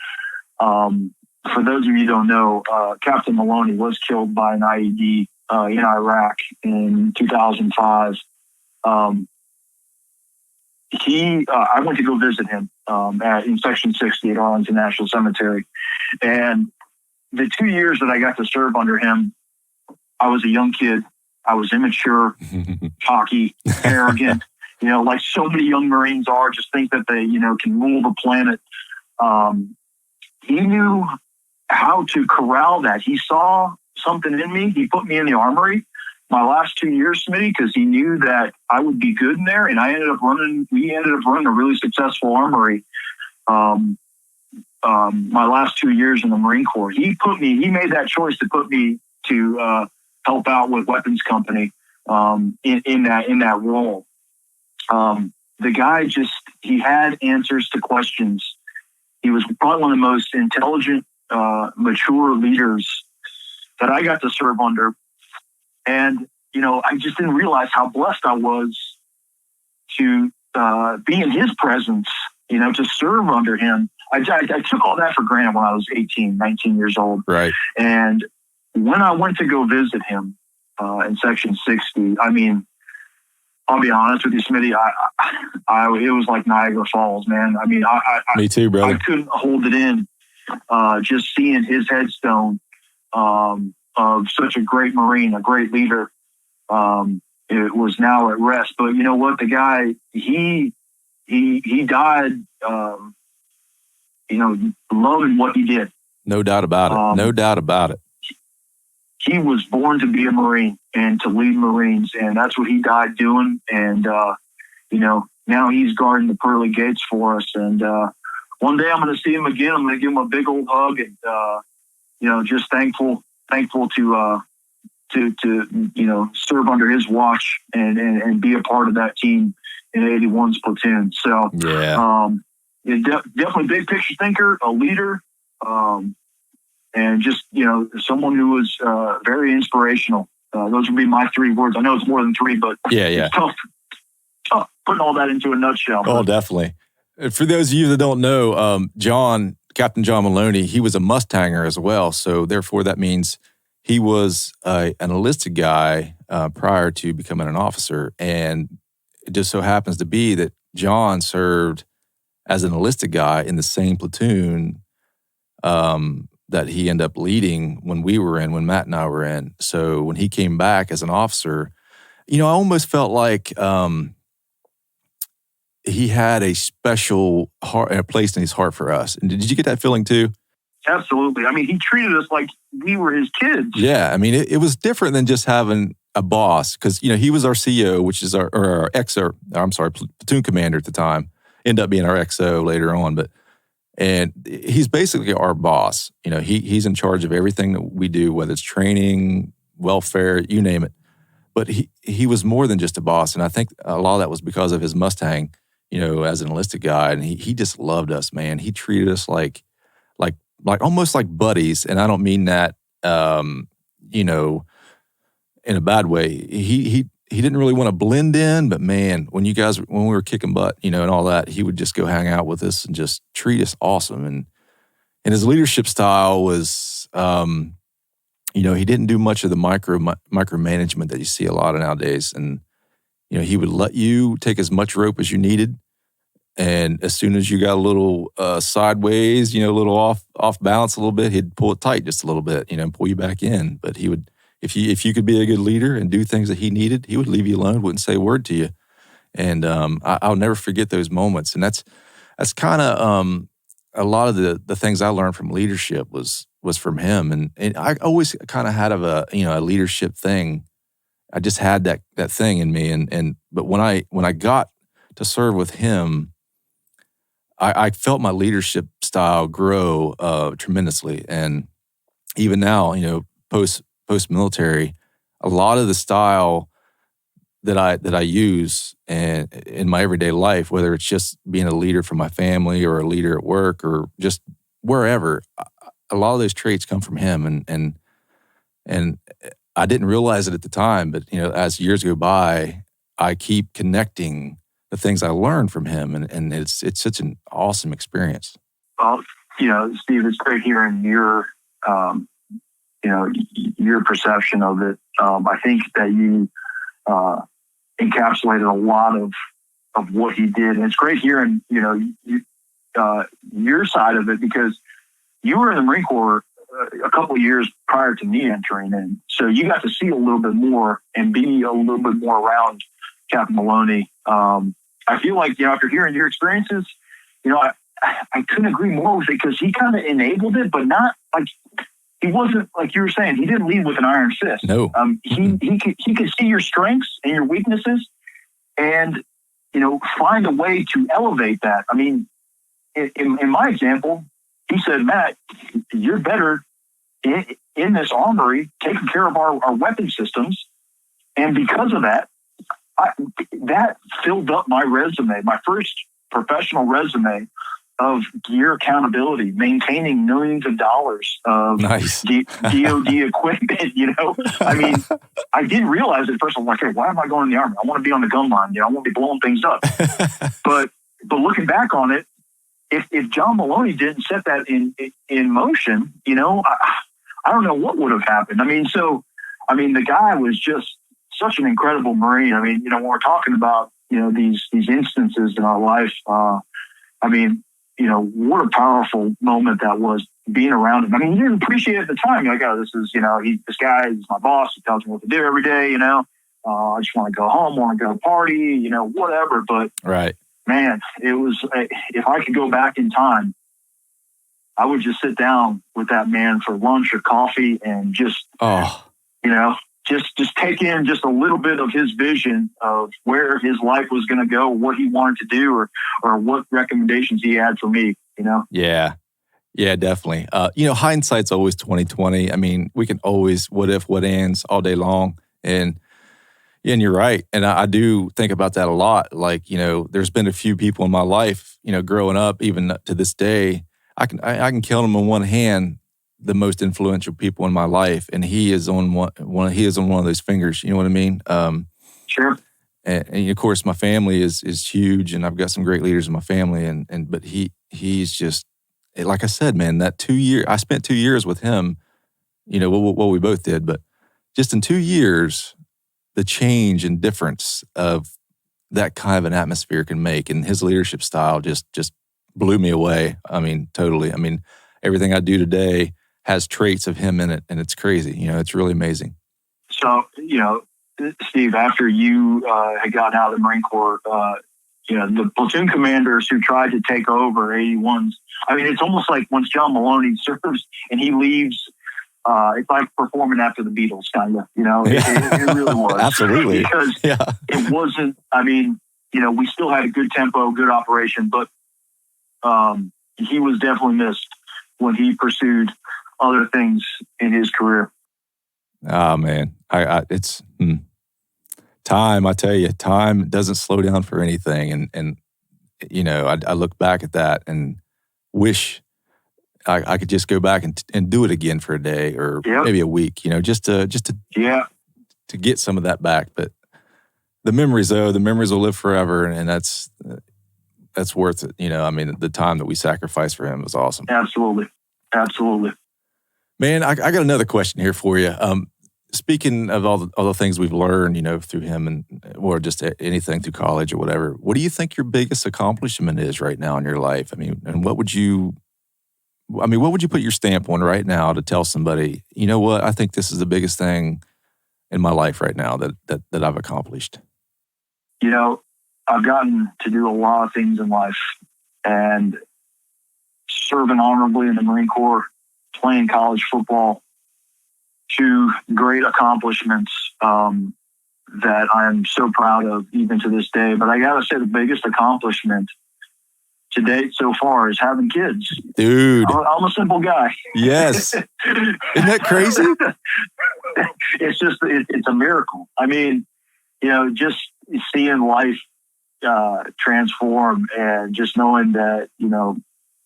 for those of you who don't know, Captain Maloney was killed by an IED in Iraq in 2005. I went to go visit him in Section 60 at Arlington National Cemetery. And the 2 years that I got to serve under him, I was a young kid. I was immature, cocky, arrogant, like so many young Marines are, just think that they, can rule the planet. He knew how to corral that. He saw something in me. He put me in the armory my last 2 years, Smitty, because he knew that I would be good in there. And we ended up running a really successful armory. My last 2 years in the Marine Corps, he made that choice to put me to help out with weapons company in that role. The guy he had answers to questions. He was probably one of the most intelligent, mature leaders that I got to serve under. And, I just didn't realize how blessed I was to be in his presence, to serve under him. I took all that for granted when I was 18, 19 years old. Right. And when I went to go visit him in Section 60, I'll be honest with you, Smitty, it was like Niagara Falls, man. Me too, brother. I couldn't hold it in. Just seeing his headstone of such a great Marine, a great leader, it was now at rest. But you know what? The guy, he died, loving what he did. No doubt about it. No doubt about it. He was born to be a Marine and to lead Marines, and that's what he died doing. And, now he's guarding the pearly gates for us. And one day I'm going to see him again. I'm going to give him a big old hug and, just thankful to serve under his watch and be a part of that team in 81's platoon. So, definitely big picture thinker, a leader, and just, someone who was very inspirational. Those would be my 3 words. I know it's more than 3, but it's tough putting all that into a nutshell. Oh, definitely. For those of you that don't know, Captain John Maloney, he was a Mustanger as well. So therefore, that means he was an enlisted guy prior to becoming an officer. And it just so happens to be that John served as an enlisted guy in the same platoon that he ended up leading when Matt and I were in. So when he came back as an officer, I almost felt like he had a special heart, a place in his heart for us. And did you get that feeling too? Absolutely. I mean, he treated us like we were his kids. Yeah. I mean, it was different than just having a boss because, he was our CO, which is our platoon commander at the time. Ended up being our XO later on. And he's basically our boss. He's in charge of everything that we do, whether it's training, welfare, you name it. But he was more than just a boss. And I think a lot of that was because of his Mustang, as an enlisted guy. And he just loved us, man. He treated us like almost like buddies. And I don't mean that, in a bad way. He didn't really want to blend in, but man, when we were kicking butt, and all that, he would just go hang out with us and just treat us awesome. And his leadership style was, he didn't do much of the micromanagement that you see a lot of nowadays. And, he would let you take as much rope as you needed. And as soon as you got a little sideways, a little off balance a little bit, he'd pull it tight just a little bit, and pull you back in. But he would, if you could be a good leader and do things that he needed, he would leave you alone, wouldn't say a word to you. And I'll never forget those moments. And that's kind of a lot of the things I learned from leadership was from him. And I always kind of had a leadership thing. I just had that thing in me. But when I got to serve with him, I felt my leadership style grow tremendously. And even now, post-military, a lot of the style that I use and in my everyday life, whether it's just being a leader for my family or a leader at work or just wherever, a lot of those traits come from him. And I didn't realize it at the time, but as years go by, I keep connecting the things I learned from him, and it's such an awesome experience. Well, Steve, it's great hearing your perception of it. I think that you encapsulated a lot of what he did, and it's great hearing your side of it because you were in the Marine Corps a couple of years prior to me entering in, so you got to see a little bit more and be a little bit more around Captain Maloney. I feel like after hearing your experiences, I couldn't agree more with it because he kind of enabled it, but not like he wasn't like you were saying. He didn't lead with an iron fist. No, he could see your strengths and your weaknesses, and find a way to elevate that. I mean, in my example, he said, "Matt, you're better in this armory, taking care of our weapon systems," and because of that, that filled up my resume, my first professional resume of gear accountability, maintaining millions of dollars of nice. DOD equipment. I mean, I didn't realize at first. I'm like, hey, why am I going in the Army? I want to be on the gun line. I want to be blowing things up. but looking back on it, if John Maloney didn't set that in motion, I don't know what would have happened. The guy was just such an incredible Marine. I mean, when we're talking about, these instances in our life, what a powerful moment that was being around him. I mean, you didn't appreciate it at the time. You're like, oh, this is, this guy is my boss. He tells me what to do every day, I just want to go home, want to go party, whatever. But right. Man, it was, if I could go back in time, I would just sit down with that man for lunch or coffee and just, just take in just a little bit of his vision of where his life was going to go, what he wanted to do, or what recommendations he had for me, Yeah. Yeah, definitely. Hindsight's always 20/20. I mean, we can always what if, what ands all day long. And you're right. And I do think about that a lot. Like, there's been a few people in my life, growing up, even to this day, I can count them on one hand, the most influential people in my life. And he is on one of those fingers. You know what I mean? Sure. And of course, my family is huge, and I've got some great leaders in my family. But he's just, like I said, man, that 2 year, I spent 2 years with him, what we both did, but just in 2 years, the change and difference of that kind of an atmosphere can make, and his leadership style just blew me away. I mean, totally. I mean, everything I do today has traits of him in it, and it's crazy. It's really amazing. So, Steve, after you had gotten out of the Marine Corps, the platoon commanders who tried to take over 81s, I mean, it's almost like once John Maloney serves and he leaves, it's like performing after the Beatles, kind of, it really was. Absolutely. Because it wasn't, I mean, we still had a good tempo, good operation, but he was definitely missed when he pursued other things in his career. Oh, man. It's time, I tell you, time doesn't slow down for anything. And I look back at that and wish I could just go back and do it again for a day or maybe a week, just to get some of that back. But the memories will live forever, and that's worth it. I mean, the time that we sacrificed for him was awesome. Absolutely. Man, I got another question here for you. Speaking of all the things we've learned, through him or just anything through college or whatever, what do you think your biggest accomplishment is right now in your life? I mean, and what would you put your stamp on right now to tell somebody, you know what, I think this is the biggest thing in my life right now that I've accomplished? I've gotten to do a lot of things in life, and serving honorably in the Marine Corps, playing college football, two great accomplishments that I'm so proud of even to this day. But I got to say the biggest accomplishment to date so far is having kids. Dude. I'm a simple guy. Yes. Isn't that crazy? It's just, it's a miracle. I mean, just seeing life transform, and just knowing that,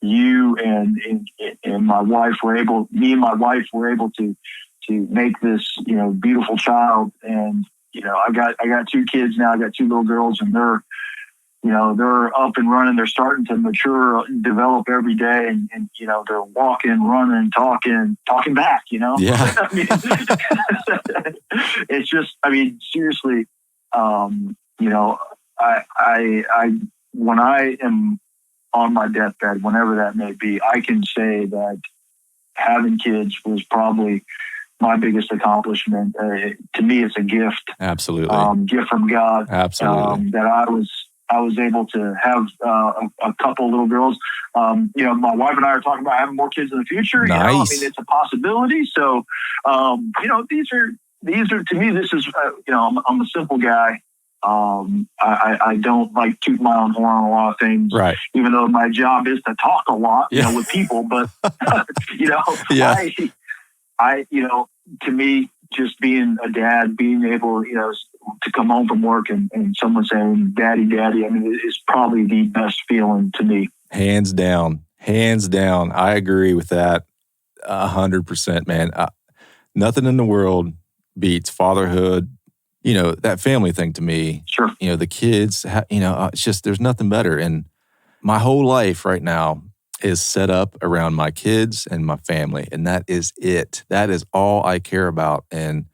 you and my wife me and my wife were able to make this, beautiful child. And, I got 2 kids now. I got 2 little girls, and they're up and running. They're starting to mature, develop every day. And they're walking, running, talking back, Yeah. I mean, it's just, I mean, seriously, I when I am on my deathbed, whenever that may be, I can say that having kids was probably my biggest accomplishment. To me, it's a gift. Absolutely. Gift from God. Absolutely. That I was able to have a couple little girls. My wife and I are talking about having more kids in the future. Nice. It's a possibility. So, these are to me, this is, I'm a simple guy. I don't like toot my own horn on a lot of things, right? Even though my job is to talk a lot, with people. But I to me, just being a dad, being able, to come home from work and someone saying, "Daddy, Daddy," I mean, it's probably the best feeling to me. Hands down. I agree with that 100%, man. Nothing in the world beats fatherhood. That family thing to me. Sure. The kids, it's just, there's nothing better. And my whole life right now is set up around my kids and my family. And that is it. That is all I care about. And,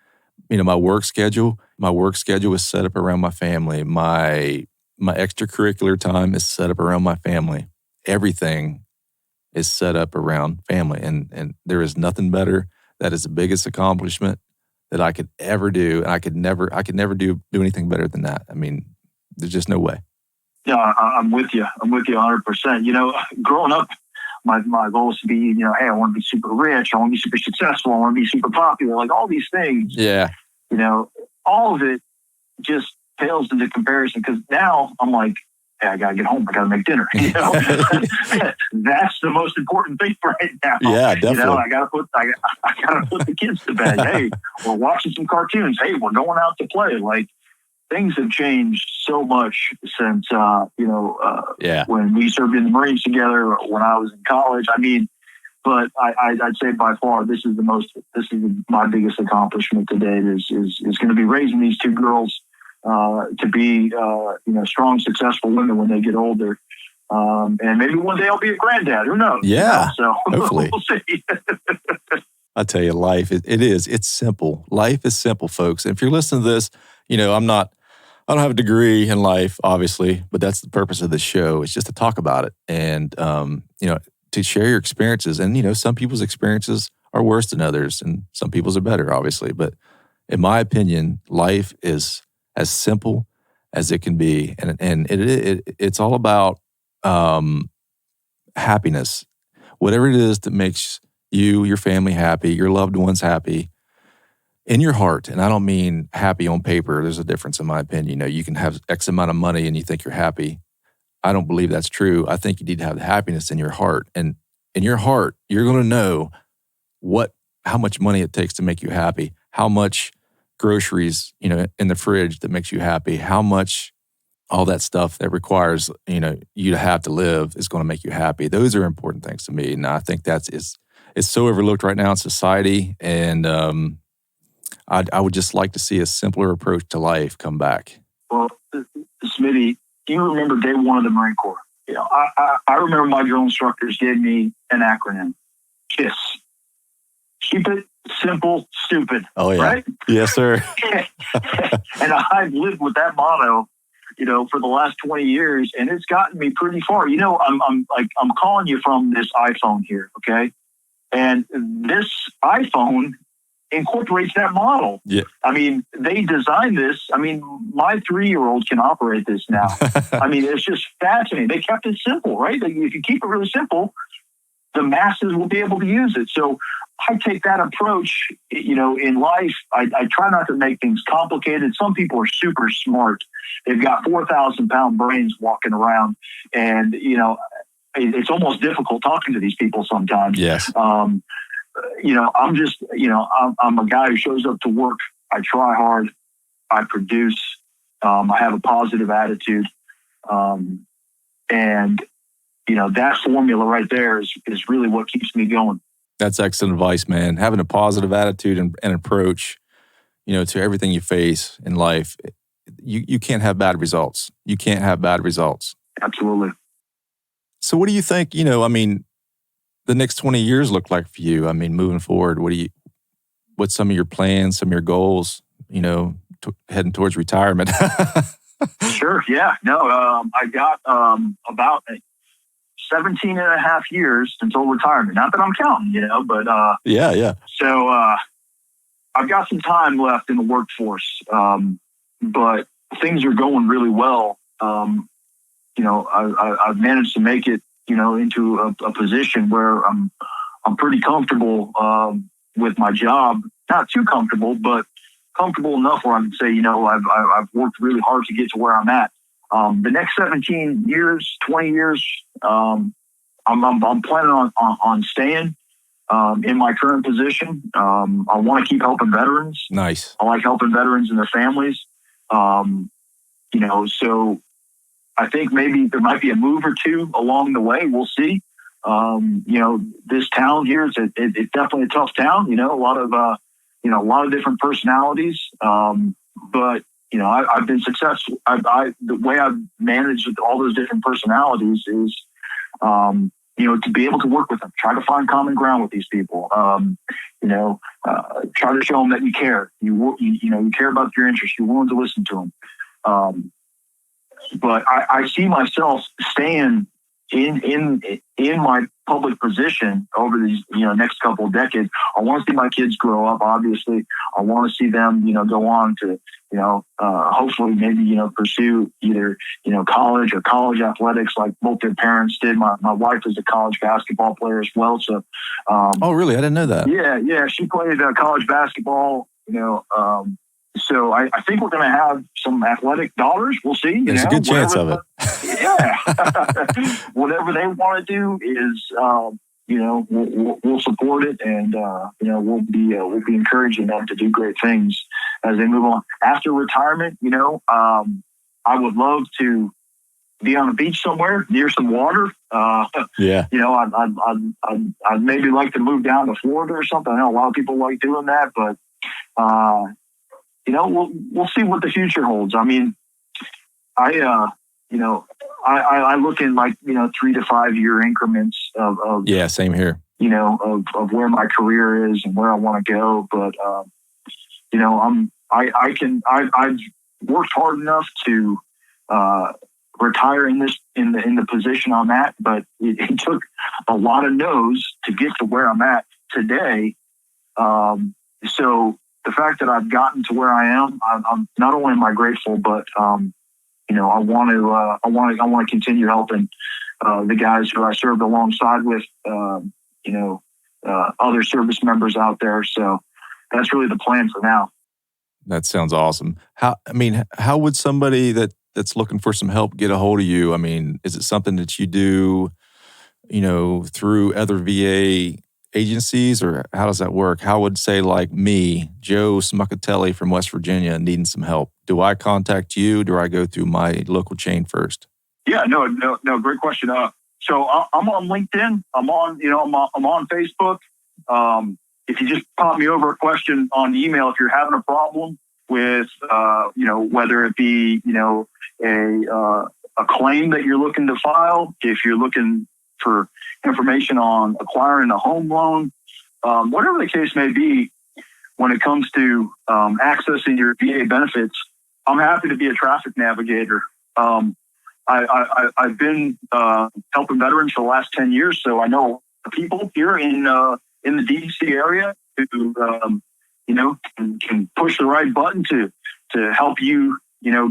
my work schedule is set up around my family. My extracurricular time is set up around my family. Everything is set up around family. And there is nothing better. That is the biggest accomplishment that I could ever do. And I could never do anything better than that. I mean, there's just no way. Yeah, I'm with you. I'm with you 100%. You know, growing up, my goal is to be, hey, I want to be super rich. I want to be super successful. I want to be super popular. Like all these things. Yeah. All of it just pales into comparison, because now I'm like, hey, I got to get home. I got to make dinner. That's the most important thing right now. Yeah, definitely. I got to put the kids to bed. Hey, we're watching some cartoons. Hey, we're going out to play. Like, things have changed so much since, when we served in the Marines together, when I was in college. I mean, but I'd say by far, this is my biggest accomplishment to date is going to be raising these two girls to be, strong, successful women when they get older. And maybe one day I'll be a granddad. Who knows? Yeah. So hopefully. We'll see. I tell you, life, it's simple. Life is simple, folks. And if you're listening to this, I don't have a degree in life, obviously, but that's the purpose of this show. It's just to talk about it and, to share your experiences. And, some people's experiences are worse than others and some people's are better, obviously. But in my opinion, life is as simple as it can be. And it's all about happiness. Whatever it is that makes you, your family happy, your loved ones happy, in your heart. And I don't mean happy on paper. There's a difference in my opinion. You can have X amount of money and you think you're happy. I don't believe that's true. I think you need to have the happiness in your heart. And in your heart, you're going to know how much money it takes to make you happy, how much groceries, in the fridge that makes you happy, how much all that stuff that requires, you to have to live is going to make you happy. Those are important things to me. And I think it's so overlooked right now in society. And I would just like to see a simpler approach to life come back. Well, Smitty, you remember day one of the Marine Corps. I remember my drill instructors gave me an acronym, KISS. Keep it simple, stupid. Oh, yeah. Right? Yes, sir. And I've lived with that motto, for the last 20 years, and it's gotten me pretty far. I'm calling you from this iPhone here, okay? And this iPhone incorporates that model. Yeah. I mean, they designed this. I mean, my 3-year-old can operate this now. I mean, it's just fascinating. They kept it simple, right? If you keep it really simple, the masses will be able to use it. So I take that approach, in life. I try not to make things complicated. Some people are super smart. They've got 4,000-pound brains walking around, and, it's almost difficult talking to these people sometimes. Yes. I'm just, I'm a guy who shows up to work. I try hard. I produce. I have a positive attitude. And, that formula right there is really what keeps me going. That's excellent advice, man. Having a positive attitude and approach, to everything you face in life, you can't have bad results. You can't have bad results. Absolutely. So what do you think, the next 20 years look like for you? I mean, moving forward, what's some of your plans, some of your goals, heading towards retirement? Sure. Yeah. No, I got about 17 and a half years until retirement. Not that I'm counting, but yeah. So I've got some time left in the workforce, but things are going really well. I've managed to make it, into a position where I'm pretty comfortable with my job. Not too comfortable, but comfortable enough where I can say, I've worked really hard to get to where I'm at. The next 17 years, 20 years, I'm planning on staying in my current position. I want to keep helping veterans. Nice. I like helping veterans and their families. So I think maybe there might be a move or two along the way. We'll see. This town here is it's definitely a tough town. A lot of different personalities. But I've been successful. The way I've managed all those different personalities is, to be able to work with them, try to find common ground with these people. Try to show them that you care. You care about your interests. You're willing to listen to them. But I see myself staying in my public position over these next couple of decades, I want to see my kids grow up. Obviously, I want to see them go on to hopefully maybe pursue either college or college athletics like both their parents did. My wife is a college basketball player as well. So, oh really? I didn't know that. Yeah, she played college basketball. So I think we're going to have some athletic daughters. We'll see. There's a good chance of it. Yeah. Whatever they want to do is, we'll support it, and we'll be encouraging them to do great things as they move on. After retirement, I would love to be on a beach somewhere near some water. Yeah. I'd maybe like to move down to Florida or something. I know a lot of people like doing that, but we'll see what the future holds. I mean, I look in 3 to 5 year increments of yeah, same here. Of where my career is and where I want to go. But I've worked hard enough to retire in the position I'm at, but it took a lot of no's to get to where I'm at today. So the fact that I've gotten to where I am, I'm not only am I grateful, but I want to continue helping the guys who I served alongside with, other service members out there. So that's really the plan for now. That sounds awesome. How would somebody that's looking for some help get a hold of you? I mean, is it something that you do, through other VA agencies, or how does that work? How would, say, like me, Joe Smuckatelli from West Virginia, needing some help? Do I contact you? Do I go through my local chain first? Yeah, no, great question. So I'm on LinkedIn. I'm on Facebook. If you just pop me over a question on email, if you're having a problem with, whether it be, a claim that you're looking to file, if you're looking for information on acquiring a home loan, whatever the case may be, when it comes to accessing your VA benefits, I'm happy to be a traffic navigator. I've been helping veterans for the last 10 years, so I know people here in the DC area who can push the right button to help you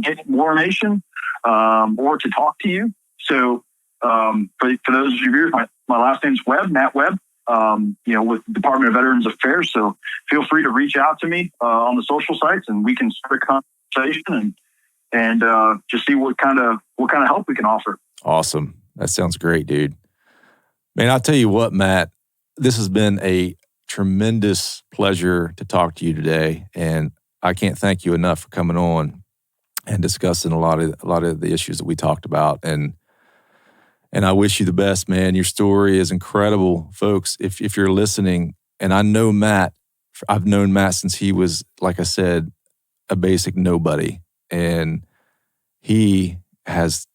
get more information or to talk to you. So for those of you, my last name's Webb, Matt Webb, with the Department of Veterans Affairs. So feel free to reach out to me on the social sites, and we can start a conversation and just see what kind of help we can offer. Awesome. That sounds great, dude. Man, I'll tell you what, Matt, this has been a tremendous pleasure to talk to you today, and I can't thank you enough for coming on and discussing a lot of the issues that we talked about. And I wish you the best, man. Your story is incredible, folks. If you're listening, and I know Matt, I've known Matt since he was, like I said, a basic nobody, and he has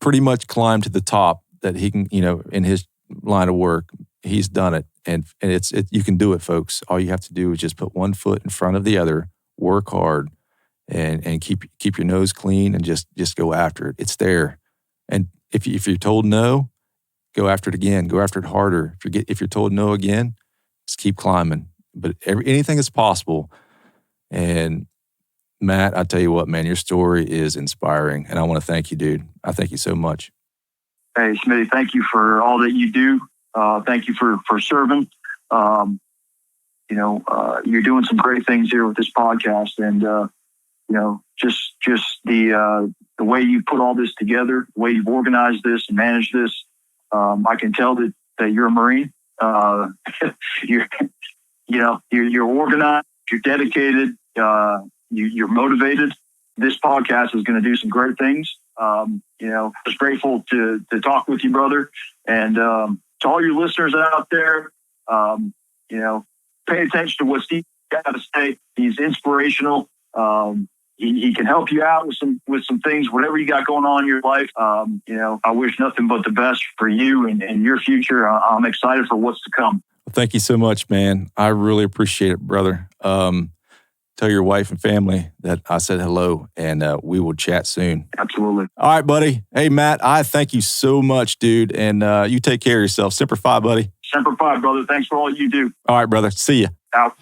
pretty much climbed to the top that he can, in his line of work. He's done it, and you can do it, folks. All you have to do is just put one foot in front of the other, work hard, and keep your nose clean, and just go after it. It's there. And if you're told no, go after it again. Go after it harder. If you're told no again, just keep climbing. But anything is possible. And Matt, I tell you what, man, your story is inspiring, and I want to thank you, dude. I thank you so much. Hey, Smitty, thank you for all that you do. Thank you for serving. You're doing some great things here with this podcast, and just the way you put all this together, the way you've organized this and managed this. I can tell that you're a Marine. You're organized. You're dedicated. You're motivated. This podcast is going to do some great things. Just grateful to talk with you, brother. And to all your listeners out there, pay attention to what Steve got to say. He's inspirational. He can help you out with some things, whatever you got going on in your life. I wish nothing but the best for you and your future. I'm excited for what's to come. Well, thank you so much, man. I really appreciate it, brother. tell your wife and family that I said hello, and we will chat soon. Absolutely. All right, buddy. Hey, Matt, I thank you so much, dude. And you take care of yourself. Semper Fi, buddy. Semper Fi, brother. Thanks for all you do. All right, brother. See ya. Out.